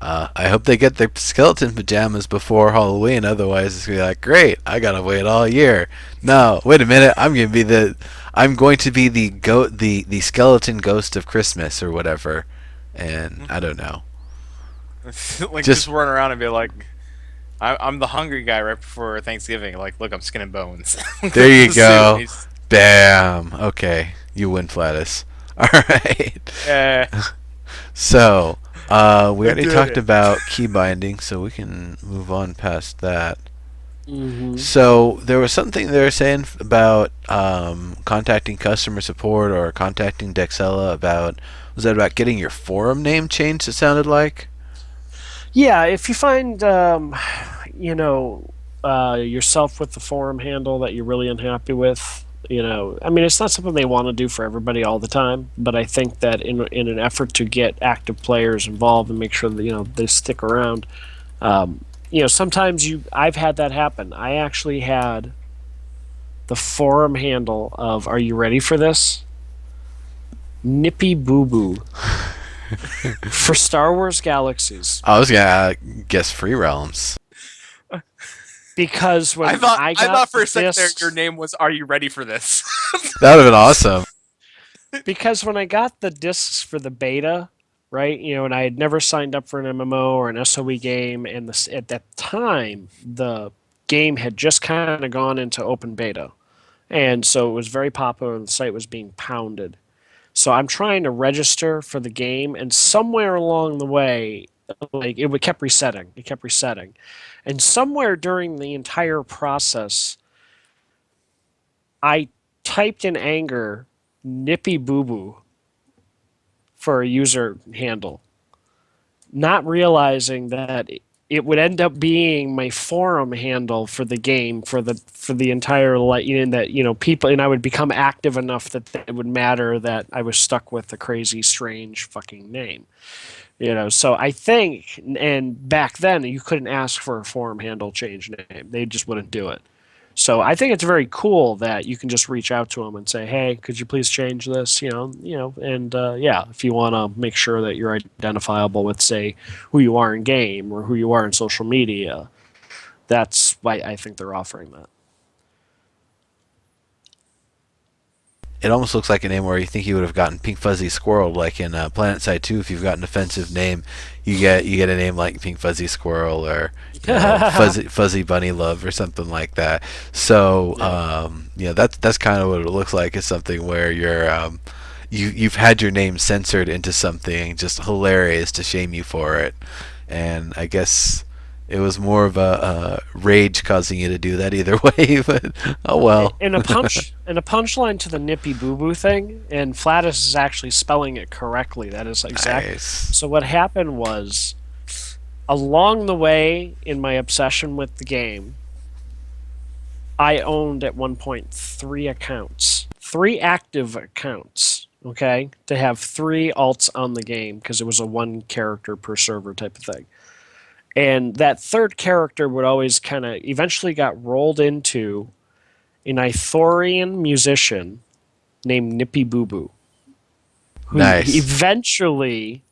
I hope they get their skeleton pajamas before Halloween. Otherwise, it's going to be like, great, I got to wait all year. No, wait a minute. I'm going to be the skeleton ghost of Christmas or whatever. And I don't know. Like just Just run around and be like, I'm the hungry guy right before Thanksgiving. Like, look, I'm skin and bones. there you The suit, and go. he's- Bam. Okay, you win, Flattuss. All right. Yeah, So, we I already did talked it. about key binding, so we can move on past that. Mm-hmm. So, there was something they were saying about contacting customer support or contacting Dexella about, was that about getting your forum name changed, it sounded like? Yeah, if you find you know yourself with the forum handle that you're really unhappy with, I mean, it's not something they want to do for everybody all the time, but I think that in an effort to get active players involved and make sure that they stick around, sometimes I've had that happen. I actually had the forum handle of, are you ready for this? Nippy Boo Boo for Star Wars Galaxies. I was gonna guess Free Realms. Because I when thought I I got thought for the a second there your discs, name was "Are you ready for this?" That would have been awesome. because when I got the discs for the beta, right, and I had never signed up for an MMO or an SOE game, and at that time the game had just kind of gone into open beta, and so it was very popular. The site was being pounded. So I'm trying to register for the game, and somewhere along the way, like kept resetting. It kept resetting, and somewhere during the entire process, I typed in anger "nippy boo boo" for a user handle, not realizing that it would end up being my forum handle for the game for the entire in that people, and I would become active enough that it would matter that I was stuck with a crazy strange fucking name. So I think, and back then you couldn't ask for a forum handle change name. They just wouldn't do it. So I think it's very cool that you can just reach out to them and say, "Hey, could you please change this?" And yeah, if you want to make sure that you're identifiable with, say, who you are in game or who you are in social media, that's why I think they're offering that. It almost looks like a name where you think you would have gotten Pink Fuzzy Squirrel, like in Planet Side 2. If you've got an offensive name, you get a name like Pink Fuzzy Squirrel or Fuzzy Bunny Love or something like that. So that's kind of what it looks like. Is something where you've had your name censored into something just hilarious to shame you for it, and I guess it was more of a rage causing you to do that either way. But oh well. And a punchline to the Nippy Boo Boo thing, and Flattuss is actually spelling it correctly. That is exact. Nice. So what happened was, along the way in my obsession with the game, I owned at one point 3 accounts, 3 active accounts. Okay, to have 3 alts on the game because it was a 1 character per server type of thing. And that third character would always kind of eventually got rolled into an Ithorian musician named Nippy Boo Boo, who Nice. eventually,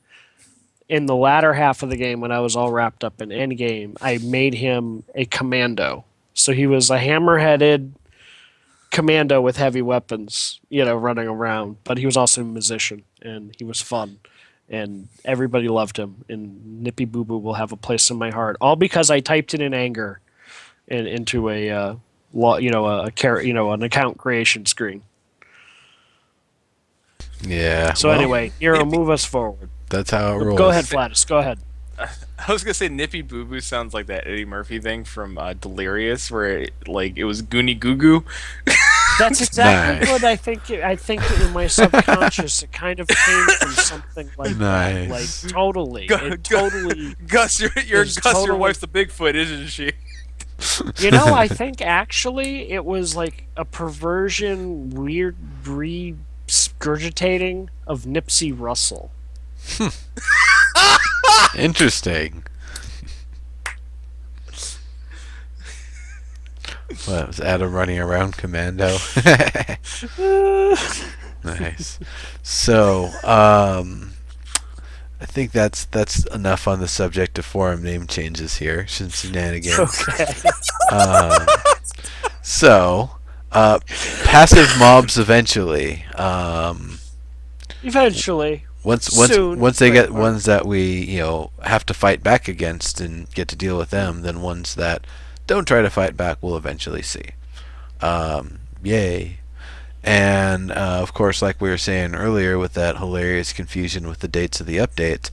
in the latter half of the game, when I was all wrapped up in endgame, I made him a commando. So he was a hammer-headed commando with heavy weapons, running around. But he was also a musician, and he was fun. And everybody loved him. And Nippy Boo Boo will have a place in my heart, all because I typed it in anger into an account creation screen. Yeah. So well, anyway, Hero, move us forward. that's how it rolls. Go ahead, Flattuss. Go ahead. I was gonna say Nippy Boo Boo sounds like that Eddie Murphy thing from Delirious, where it was Goonie Goo Goo. That's exactly Nice. what I think. I think in my subconscious, it kind of came from something like that. Nice. Like totally, it totally. Gus, your It's Gus, your totally- wife's the Bigfoot, isn't she? I think actually it was like a perversion, weird regurgitating of Nipsey Russell. Interesting. What was Adam running around commando? Nice. So, I think that's enough on the subject of forum name changes here. Shenanigans. Okay. Um, so, passive mobs eventually. Eventually. Once Soon, they get Mark. ones that we have to fight back against and get to deal with them, then ones that don't try to fight back we'll eventually see. Yay. And of course, like we were saying earlier, with that hilarious confusion with the dates of the updates,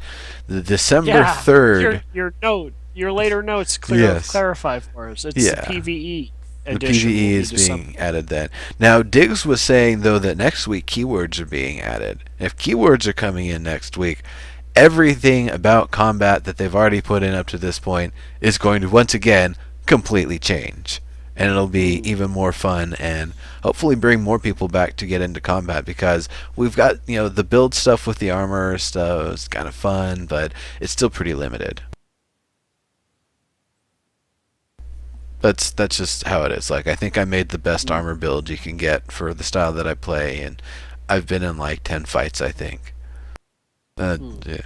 the December 3rd. Your later notes Yes. clarify for us. It's Yeah. the PVE The edition. PVE will be is being December. added then. Now, Diggs was saying, though, that next week keywords are being added. If keywords are coming in next week, everything about combat that they've already put in up to this point is going to, once again, completely change. And it'll be even more fun and hopefully bring more people back to get into combat, because we've got, the build stuff with the armor stuff is kind of fun, but it's still pretty limited. That's just how it is. Like, I think I made the best armor build you can get for the style that I play, and I've been in like 10 fights, I think. Yeah.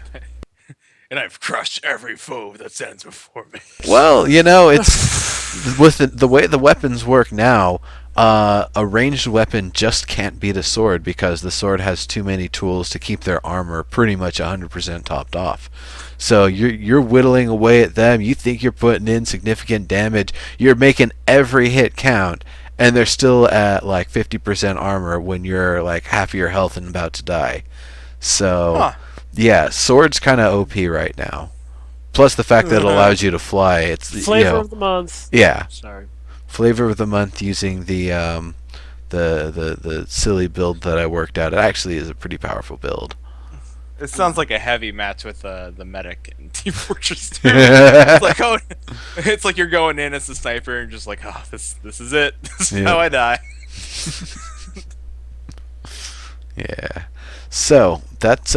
And I've crushed every foe that stands before me. Well, it's with the way the weapons work now. A ranged weapon just can't beat a sword because the sword has too many tools to keep their armor pretty much 100% topped off. So you're whittling away at them. You think you're putting in significant damage. You're making every hit count, and they're still at like 50% armor when you're like half of your health and about to die. So yeah, sword's kind of OP right now. Plus the fact that it allows you to fly. It's Flavor of the month. Yeah. Sorry. Flavor of the month using the silly build that I worked out. It actually is a pretty powerful build. It sounds like a heavy match with the medic in Team Fortress 2. It's like, oh, it's like you're going in as the sniper and just like, oh, this is it. This is how Yeah. I die. Yeah. So that's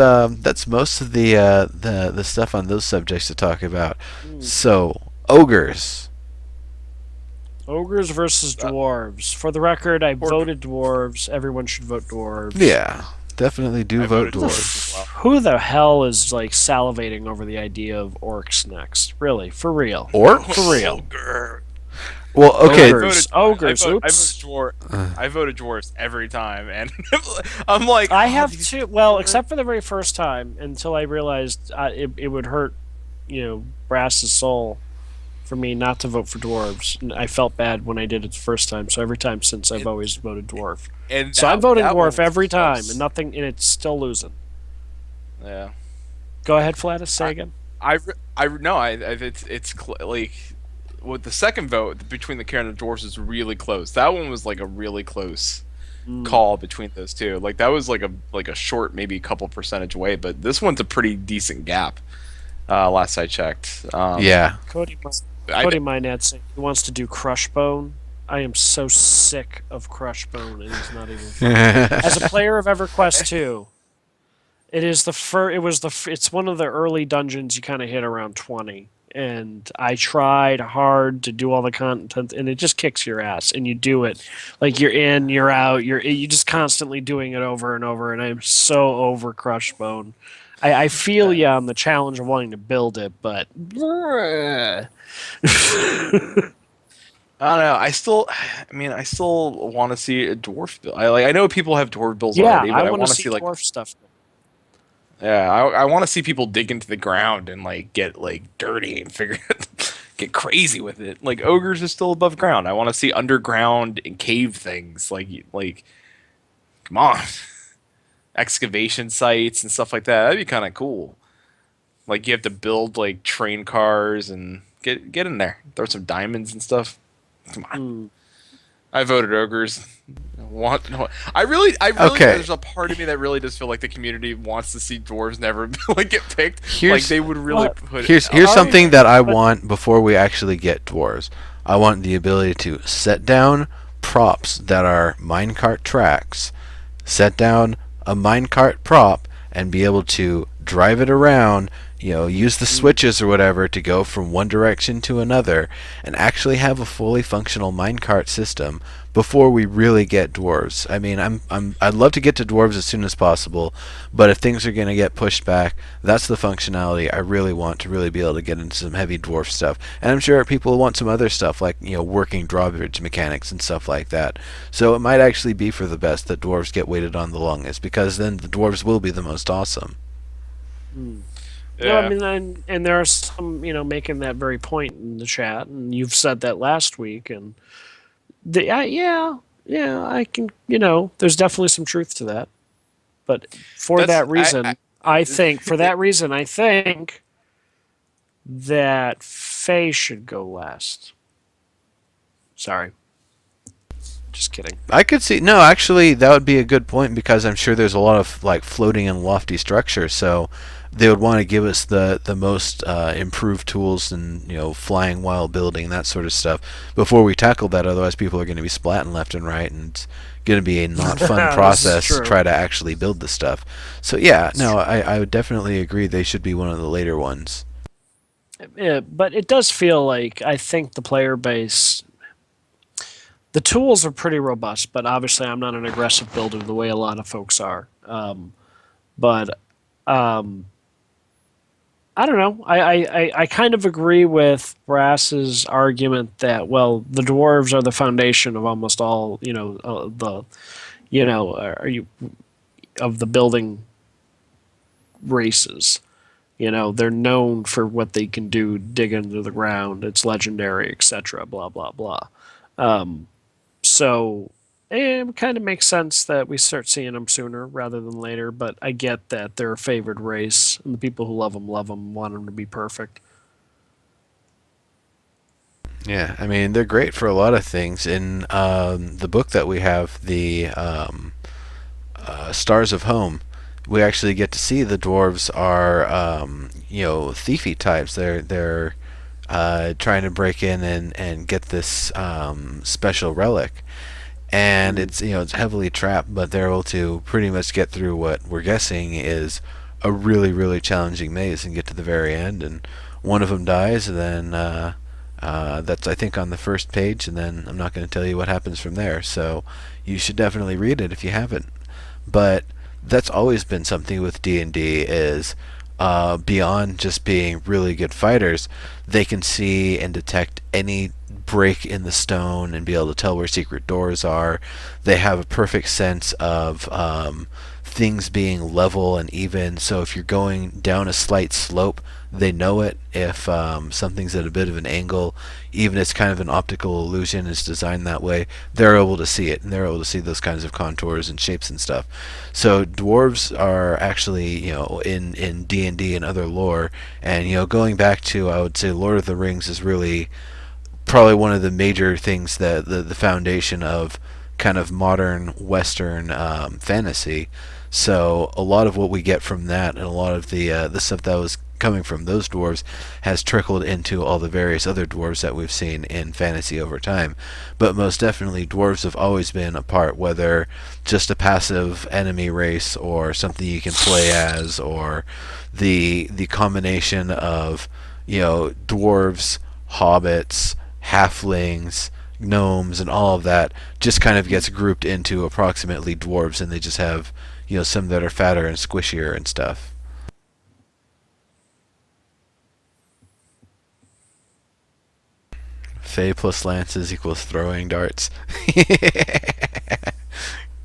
most of the stuff on those subjects to talk about. Hmm. So ogres. Ogres versus Uh, dwarves. For the record, I or, voted dwarves. Everyone should vote dwarves. Yeah, definitely do I vote voted Who the, dwarves as dwarves. well. who the hell is like salivating over the idea of orcs next? Really, for real, for Orcs? real. Ogre. Well, okay. Ogres. Ogres. Oops. I voted dwarves every time, and I'm like, I oh, have these to. Well, dwarves. except for the very first time, until I realized it would hurt, Brass's soul for me not to vote for dwarves. And I felt bad when I did it the first time, so every time since I've And, always voted dwarf. and So I'm voting that one dwarf was every time, and close. nothing, and it's still losing. Yeah. Go ahead, Flattuss. Say I, again. no, like with the second vote between the Karen and the dwarves is really close. That one was like a really close Mm. call between those two. Like that was like a short, maybe a couple percentage away, but this one's a pretty decent gap. Last I checked. Yeah. Cody, I Cody Minette saying he wants to do Crushbone. I am so sick of Crushbone, and he's not even funny. As a player of EverQuest 2, it is the fir- it was the f- it's one of the early dungeons you kind of hit around 20, and I tried hard to do all the content, and it just kicks your ass, and you do it like you're in, you're out, you just constantly doing it over and over, and I'm so over Crushbone. I feel uh, you on the challenge of wanting to build it, but I don't know. I still want to see a dwarf build. I know people have dwarf builds yeah, already, I but I want to want to see see like, dwarf stuff. yeah, I want to see people dig into the ground and like get like dirty and figure get crazy with it. Like ogres are still above ground. I want to see underground and cave things. Like, come on, excavation sites and stuff like that. That'd be kind of cool. Like you have to build like train cars and get in there, throw some diamonds and stuff. Come on. Hmm. I voted ogres. Want no, I really, Okay. there's a part of me that really does feel like the community wants to see dwarves never like get picked. Like Here's they would really What? put it. here's Are something that I but want before we actually get dwarves. I want the ability to set down props that are minecart tracks, set down a minecart prop, and be able to drive it around. Use the switches or whatever to go from one direction to another, and actually have a fully functional minecart system before we really get dwarves. I mean, I'd love to get to dwarves as soon as possible, but if things are going to get pushed back, that's the functionality I really want to really be able to get into some heavy dwarf stuff. And I'm sure people want some other stuff like, working drawbridge mechanics and stuff like that. So it might actually be for the best that dwarves get waited on the longest, because then the dwarves will be the most awesome. hmm. No, I Yeah, mean, and there are some, making that very point in the chat, and you've said that last week, and yeah, I can, there's definitely some truth to that. But for that's that reason, I think that Faye should go last. Sorry, just kidding. I could see. No, actually, that would be a good point, because I'm sure there's a lot of like floating and lofty structures. So they would want to give us the most improved tools and flying while building, that sort of stuff before we tackle that. Otherwise, people are going to be splatting left and right, and it's going to be a not fun This is process to true. try to actually build the stuff. So yeah, It's no, true. I would definitely agree they should be one of the later ones. Yeah, but it does feel like I think the player base, the tools are pretty robust. But obviously, I'm not an aggressive builder the way a lot of folks are. But um, I don't know. I kind of agree with Brass's argument that, well, the dwarves are the foundation of almost all are you of the building races. They're known for what they can do, dig into the ground. It's legendary, etc. Blah blah blah. Um, so it kind of makes sense that we start seeing them sooner rather than later. But I get that they're a favored race, and the people who love them, want them to be perfect. Yeah, I mean they're great for a lot of things. In the book that we have, the Stars of Home, we actually get to see the dwarves are thiefy types. They're trying to break in and get this special relic, and it's heavily trapped, but they're able to pretty much get through what we're guessing is a really really challenging maze and get to the very end. And one of them dies, and then that's I think on the first page, and then I'm not going to tell you what happens from there. So you should definitely read it if you haven't. But that's always been something with D&D is beyond just being really good fighters, they can see and detect any break in the stone and be able to tell where secret doors are. They have a perfect sense of things being level and even. So if you're going down a slight slope, they know it. If something's at a bit of an angle, even if it's kind of an optical illusion, it's designed that way, they're able to see it, and they're able to see those kinds of contours and shapes and stuff. So dwarves are actually, in D&D and other lore, and going back to, I would say, Lord of the Rings is really probably one of the major things that the foundation of kind of modern Western fantasy. So a lot of what we get from that, and a lot of the stuff that was coming from those dwarves, has trickled into all the various other dwarves that we've seen in fantasy over time. But most definitely, dwarves have always been a part, whether just a passive enemy race or something you can play as, or the combination of dwarves, hobbits, halflings, gnomes, and all of that just kind of gets grouped into approximately dwarves, and they just have some that are fatter and squishier and stuff. Fey plus lances equals throwing darts.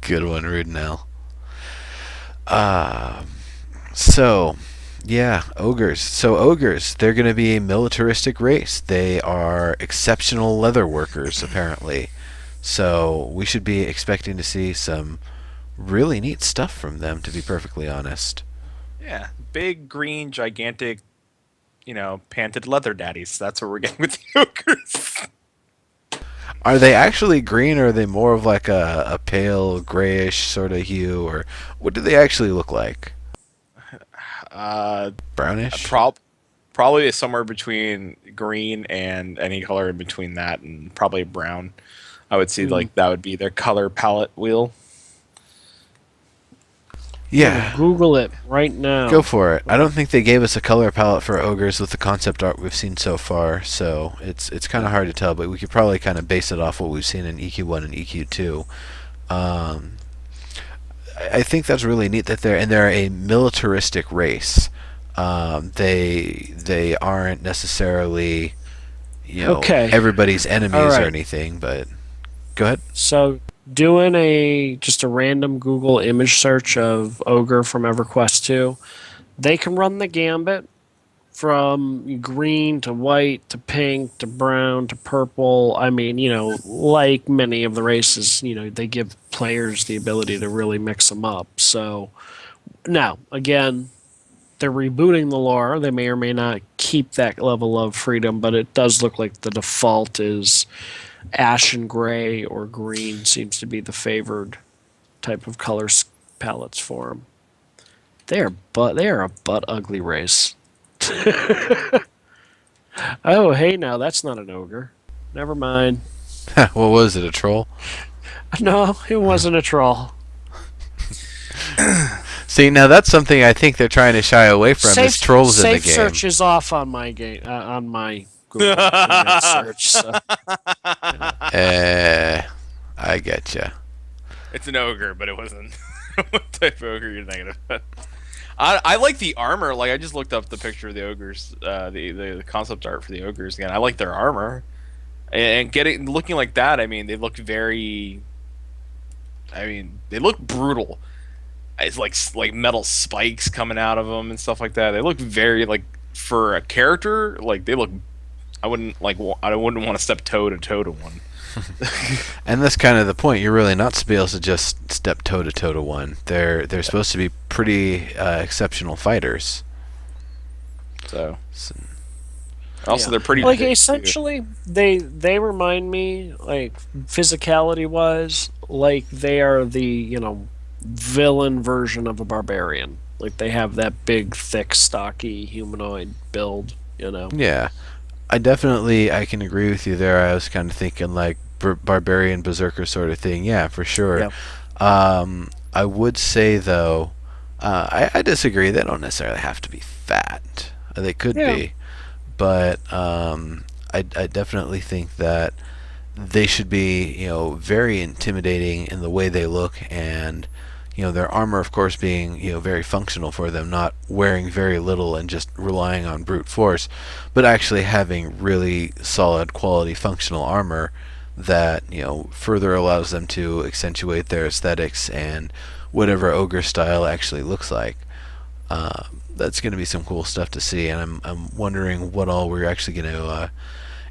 Good one, Rudenell. So, yeah, ogres. So ogres, they're going to be a militaristic race. They are exceptional leather workers, apparently. So we should be expecting to see some really neat stuff from them, to be perfectly honest. Yeah, big, green, gigantic, panted leather daddies. That's what we're getting with the ogres. Are they actually green, or are they more of like a pale grayish sort of hue, or what do they actually look like? Brownish? Probably somewhere between green and any color in between that, and probably brown. I would see like that would be their color palette wheel. Yeah. Google it right now. Go for it. I don't think they gave us a color palette for ogres with the concept art we've seen so far, so it's kind of hard to tell, but we could probably kind of base it off what we've seen in EQ1 and EQ2. I think that's really neat that they're a militaristic race. They aren't necessarily everybody's enemies or anything, but go ahead. So doing just a random Google image search of ogre from EverQuest 2, they can run the gambit from green to white to pink to brown to purple. I mean, like many of the races, they give players the ability to really mix them up. So now, again, they're rebooting the lore. They may or may not keep that level of freedom, but it does look like the default is ashen gray or green seems to be the favored type of color palettes for them. They are a butt ugly race. Oh, hey, now that's not an ogre. Never mind. What was it, a troll? No, it wasn't a troll. See, now that's something I think they're trying to shy away from, is trolls in the game. Safe search is off on my game, on my Google image search. So. I getcha. It's an ogre, but it wasn't. What type of ogre you're thinking of? I like the armor. Like, I just looked up the picture of the ogres, the concept art for the ogres again. I like their armor, and looking like that. I mean, they look very. I mean, they look brutal. It's like metal spikes coming out of them and stuff like that. They look very for a character. Like, they look. I wouldn't want to step toe to toe to one. And that's kind of the point. You're really not supposed to just step toe to toe to one. They're supposed to be pretty exceptional fighters. So also they're pretty essentially they remind me, like, physicality wise, like they are the villain version of a barbarian. Like they have that big, thick, stocky humanoid build. Yeah, I can agree with you there. I was kind of thinking like barbarian berserker sort of thing. Yeah, for sure. Yeah. I would say though, I disagree. They don't necessarily have to be fat. They could Yeah. be, but I definitely think that they should be, very intimidating in the way they look, and their armor, of course, being very functional for them, not wearing very little and just relying on brute force, but actually having really solid quality functional armor that further allows them to accentuate their aesthetics and whatever ogre style actually looks like. That's going to be some cool stuff to see, and I'm wondering what all we're actually going to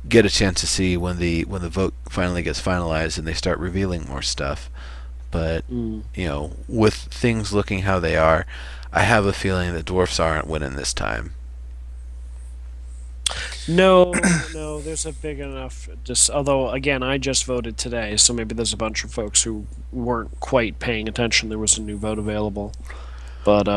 get a chance to see when the vote finally gets finalized and they start revealing more stuff. But Mm. with things looking how they are, I have a feeling that dwarfs aren't winning this time. No, no, there's a big enough. Just although, again, I just voted today, so maybe there's a bunch of folks who weren't quite paying attention. There was a new vote available, but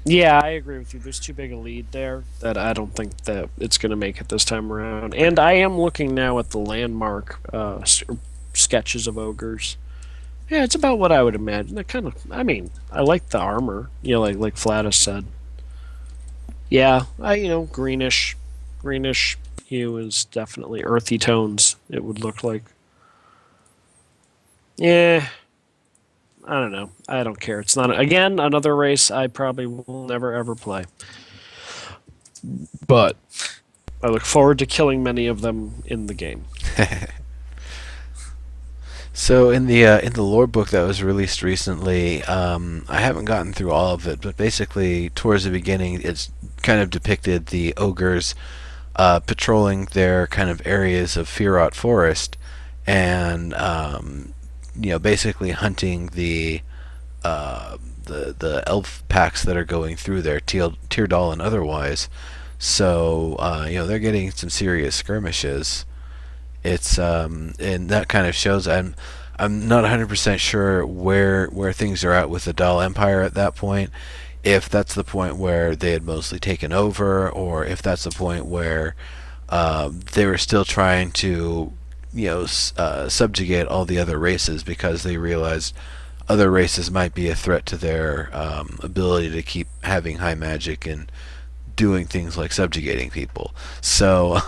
yeah, I agree with you. There's too big a lead there that I don't think that it's going to make it this time around. And I am looking now at the landmark sketches of ogres. Yeah, it's about what I would imagine. That kind of, I mean, I like the armor. Like Flattuss said. Yeah, greenish hue is definitely earthy tones. It would look like. Yeah, I don't know. I don't care. It's not again another race I probably will never ever play. But I look forward to killing many of them in the game. So in the lore book that was released recently, I haven't gotten through all of it, but basically towards the beginning, it's kind of depicted the ogres patrolling their kind of areas of Firot Forest, and basically hunting the elf packs that are going through there, Teardal and otherwise. So they're getting some serious skirmishes. It's and that kind of shows. I'm not 100% sure where things are at with the Dahl Empire at that point. If that's the point where they had mostly taken over, or if that's the point where they were still trying to subjugate all the other races because they realized other races might be a threat to their ability to keep having high magic and doing things like subjugating people. So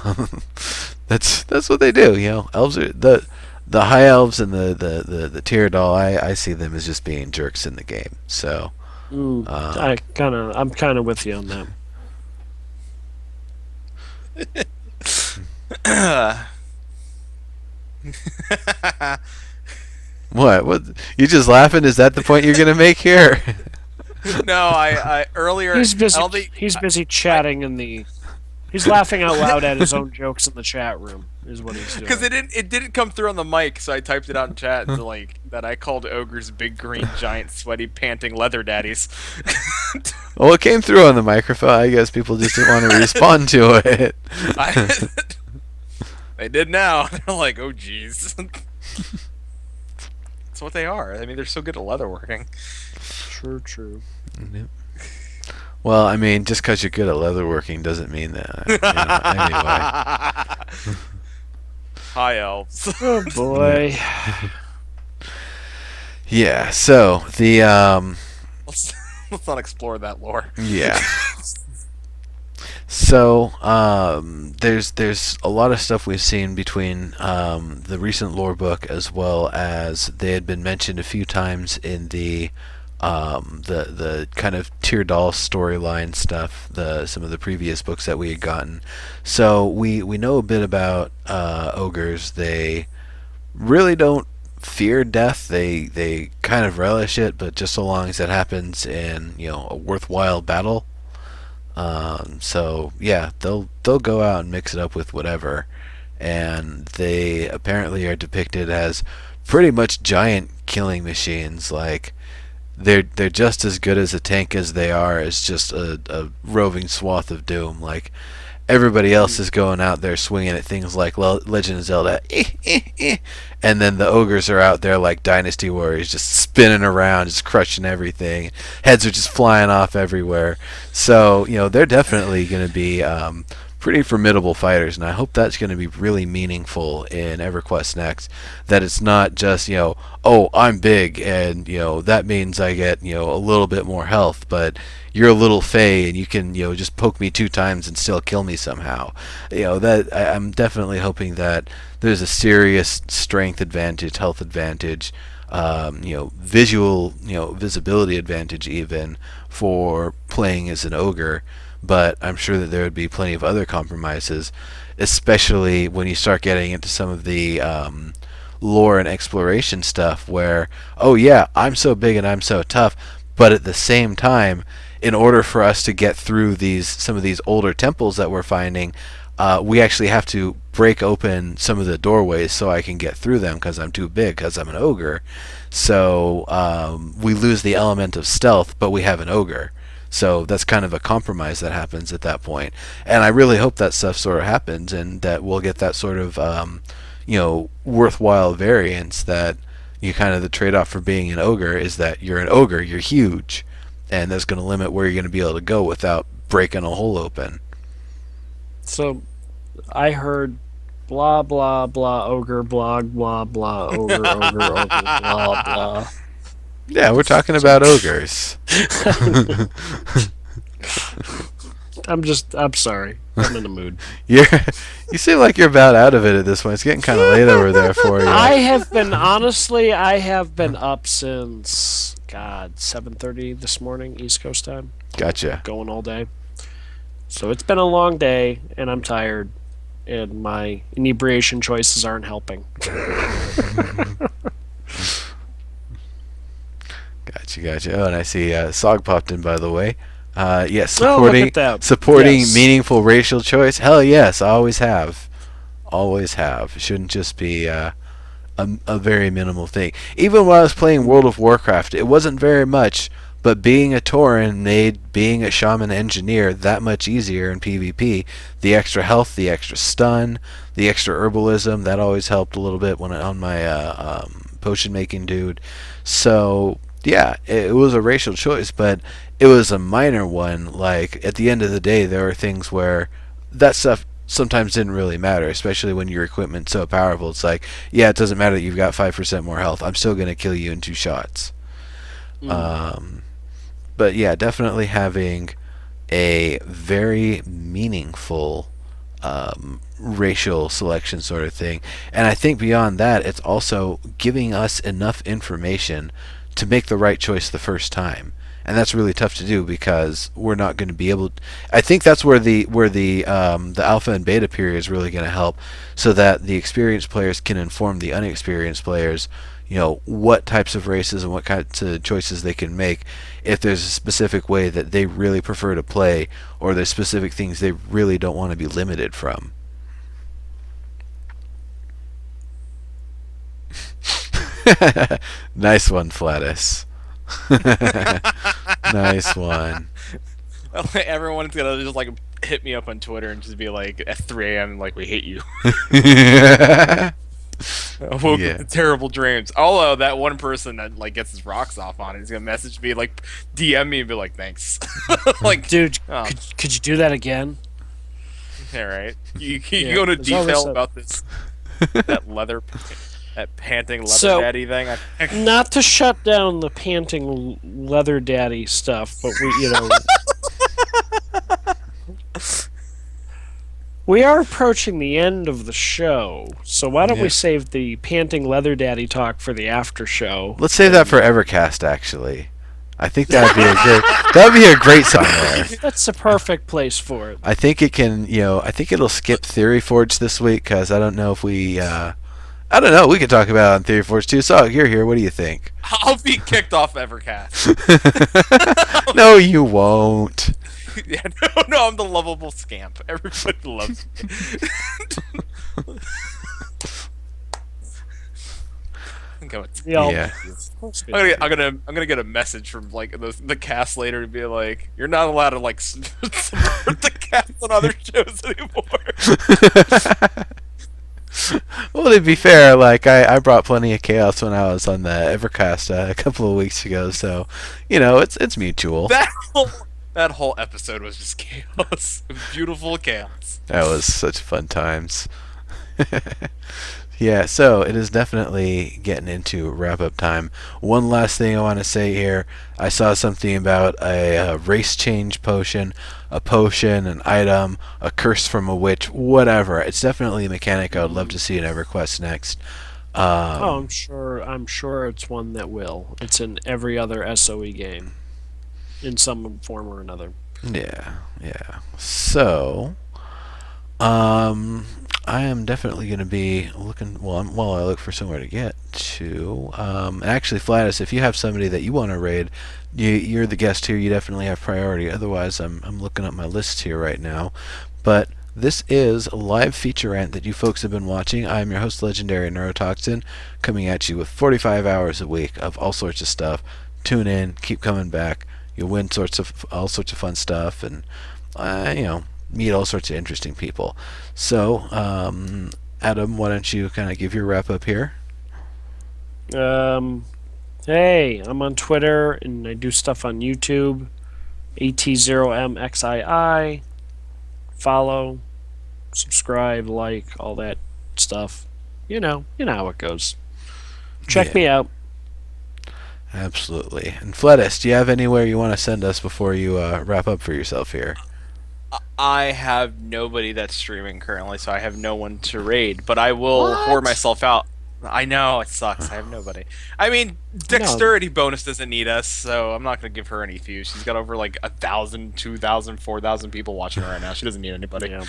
that's what they do. Elves are the high elves and the Tyradol. I see them as just being jerks in the game. So I'm kind of with you on that. what you just laughing? Is that the point you're gonna make here? No, I earlier. He's busy. I don't think, He's busy chatting in the. He's laughing out loud at his own jokes in the chat room. Is what he's doing. because it didn't come through on the mic, so I typed it out in chat like that. I called ogres big green giant sweaty panting leather daddies. Well, it came through on the microphone. I guess people just didn't want to respond to it. They did now. They're like, oh jeez. That's what they are. I mean, they're so good at leatherworking. True. Yep. Well, I mean, just because you're good at leatherworking doesn't mean that. Anyway. High elves. Oh boy. Yeah. So the Let's not explore that lore. yeah. So there's a lot of stuff we've seen between the recent lore book, as well as they had been mentioned a few times in the kind of Teardal storyline stuff, some of the previous books that we had gotten. So we know a bit about ogres. They really don't fear death. They kind of relish it, but just so long as it happens in a worthwhile battle. So yeah, they'll go out and mix it up with whatever, and they apparently are depicted as pretty much giant killing machines. Like they're just as good as a tank as they are as just a roving swath of doom. Like everybody else is going out there swinging at things like Legend of Zelda, and then the ogres are out there like Dynasty Warriors, just spinning around, just crushing everything. Heads are just flying off everywhere. So they're definitely going to be pretty formidable fighters, and I hope that's going to be really meaningful in EverQuest Next. That it's not just oh, I'm big, and that means I get a little bit more health, but you're a little fey and you can just poke me 2 times and still kill me somehow. I'm definitely hoping that there's a serious strength advantage, health advantage, visual visibility advantage even for playing as an ogre. But I'm sure that there would be plenty of other compromises, especially when you start getting into some of the lore and exploration stuff where, oh yeah, I'm so big and I'm so tough, but at the same time, in order for us to get through some of these older temples that we're finding, we actually have to break open some of the doorways so I can get through them because I'm too big, because I'm an ogre. So we lose the element of stealth, but we have an ogre. So that's kind of a compromise that happens at that point. And I really hope that stuff sort of happens and that we'll get that sort of worthwhile variance, that you kind of, the trade-off for being an ogre is that you're an ogre, you're huge, and that's going to limit where you're going to be able to go without breaking a hole open. So, I heard blah blah blah ogre blah blah blah ogre ogre blah blah. Yeah, we're talking about ogres. I'm sorry. I'm in the mood. You seem like you're about out of it at this point. It's getting kind of late over there for you. I have been up since 7:30 this morning East Coast time. Gotcha. Going all day. So it's been a long day and I'm tired and my inebriation choices aren't helping. Gotcha. Oh, and I see Sog popped in, by the way. Yes, look at that. supporting Yes. meaningful racial choice. Hell yes, I always have. Always have. It shouldn't just be a very minimal thing. Even when I was playing World of Warcraft, it wasn't very much, but being a Tauren made being a shaman engineer that much easier in PvP. The extra health, the extra stun, the extra herbalism, that always helped a little bit when on my potion making dude. So yeah, it was a racial choice, but it was a minor one. Like, at the end of the day, there are things where that stuff sometimes didn't really matter, especially when your equipment's so powerful. It's like, yeah, it doesn't matter that you've got 5% more health. I'm still going to kill you in 2 shots. But yeah, definitely having a very meaningful racial selection sort of thing. And I think beyond that, it's also giving us enough information to make the right choice the first time. And that's really tough to do because we're not going to be able to, I think that's where the alpha and beta period is really going to help, so that the experienced players can inform the unexperienced players, what types of races and what kinds of choices they can make if there's a specific way that they really prefer to play, or there's specific things they really don't want to be limited from. Nice one, Flattuss. Nice one. Everyone's gonna just hit me up on Twitter and just be like at 3 a.m. like, we hate you. Woke up to terrible dreams. Although that one person that gets his rocks off on it is gonna message me, DM me and be like, thanks. Dude, could you do that again? All right, you go into detail about this that panting leather daddy thing. Not to shut down the panting leather daddy stuff, but we are approaching the end of the show, so why don't we save the panting leather daddy talk for the after show? Let's save that for Evercast, actually. I think that'd be a great song there. That's the perfect place for it. I think it can, I think it'll skip Theory Forge this week, because I don't know if we, I don't know, we could talk about it on Theory Forge too. So, you're here, what do you think? I'll be kicked off Evercast. No, you won't. Yeah, no, I'm the lovable scamp. Everybody loves me. Yeah. I'm gonna get a message from the cast later to be like, you're not allowed to support the cast on other shows anymore. Well, to be fair, like I brought plenty of chaos when I was on the Evercast a couple of weeks ago, so it's mutual. That whole, that whole episode was just chaos. It was beautiful chaos. That was such fun times. Yeah, so it is definitely getting into wrap up time. One last thing I want to say here. I saw something about a race change potion, a potion, an item, a curse from a witch, whatever. It's definitely a mechanic I would love to see in EverQuest next. Oh, Um, I'm sure it's one that will. It's in every other SOE game, in some form or another. yeah, yeah. So, Um, I am definitely going to be looking. Well, while I look for somewhere to get to. Actually, Flattuss, if you have somebody that you want to raid, you're the guest here. You definitely have priority. Otherwise, I'm looking up my list here right now. But this is a live feature rant that you folks have been watching. I'm your host, Legendary Neurotoxin, coming at you with 45 hours a week of all sorts of stuff. Tune in, keep coming back. You'll win all sorts of fun stuff, and meet all sorts of interesting people. So, Adam, why don't you kind of give your wrap up here? Um, hey, I'm on Twitter and I do stuff on YouTube. AT0MXII. Follow, subscribe, like, all that stuff. You know how it goes. Check Yeah, me out. absolutely. And Flettis, do you have anywhere you want to send us before you wrap up for yourself here? I have nobody that's streaming currently, so I have no one to raid. But I will whore What? myself out. I know it sucks. I have nobody. I mean, No, dexterity bonus doesn't need us, so I'm not gonna give her any views. She's got over like 1,000, 2,000, 4,000 people watching her right now. She doesn't need anybody. yeah.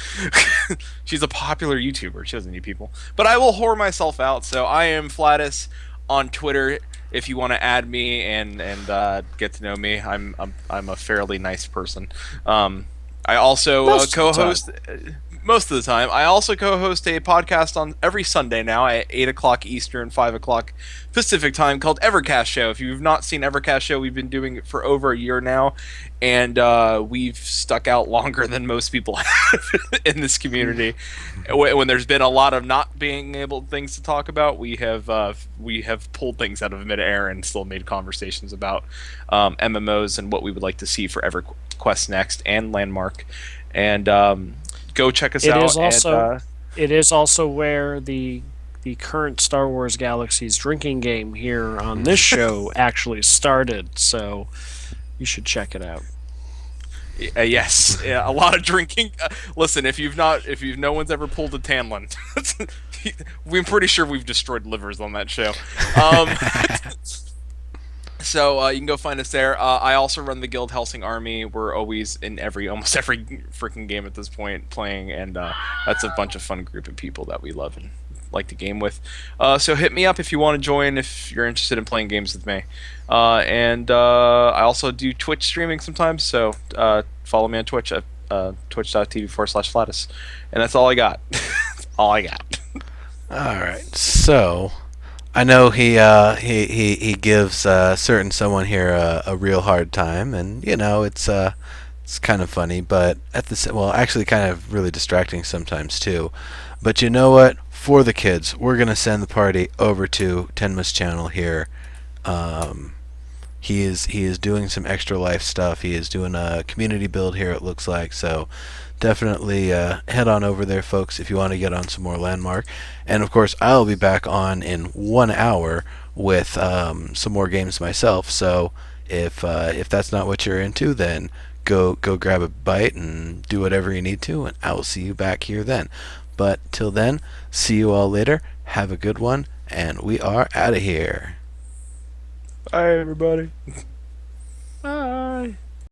She's a popular YouTuber. She doesn't need people. But I will whore myself out. So I am Flattuss on Twitter. If you want to add me and get to know me, I'm a fairly nice person. I also Most of the co-host most of the time. I also co-host a podcast on every Sunday now at 8 o'clock Eastern, 5 o'clock Pacific time called Evercast Show. If you've not seen Evercast Show, we've been doing it for over a year now, and we've stuck out longer than most people have in this community. When there's been a lot of not being able things to talk about, we have pulled things out of midair and still made conversations about MMOs and what we would like to see for EverQuest next and Landmark. And go check us It out. is also And, it is also where the current Star Wars Galaxies drinking game here on this show actually started. So you should check it out. yes, yeah, a lot of drinking. Listen, if no one's ever pulled a Tanlin, we're pretty sure we've destroyed livers on that show. Um, So you can go find us there. I also run the Guild Helsing Army. We're always in almost every freaking game at this point playing, and that's a bunch of fun group of people that we love and like to game with. So hit me up if you want to join, if you're interested in playing games with me. And I also do Twitch streaming sometimes, so follow me on Twitch at twitch.tv/Flattuss. And that's all I got. That's all I got. All right. So, I know he gives certain someone here a real hard time, and it's kind of funny, but actually kind of really distracting sometimes too. But you know what? For the kids, we're gonna send the party over to Tenma's channel here. Um, he is doing some extra life stuff. He is doing a community build here. It looks like so. Definitely head on over there, folks, if you want to get on some more Landmark. And of course, I'll be back on in 1 hour with some more games myself. So if that's not what you're into, then go grab a bite and do whatever you need to, and I will see you back here then. But till then, see you all later. Have a good one, and we are out of here. Bye, everybody. Bye.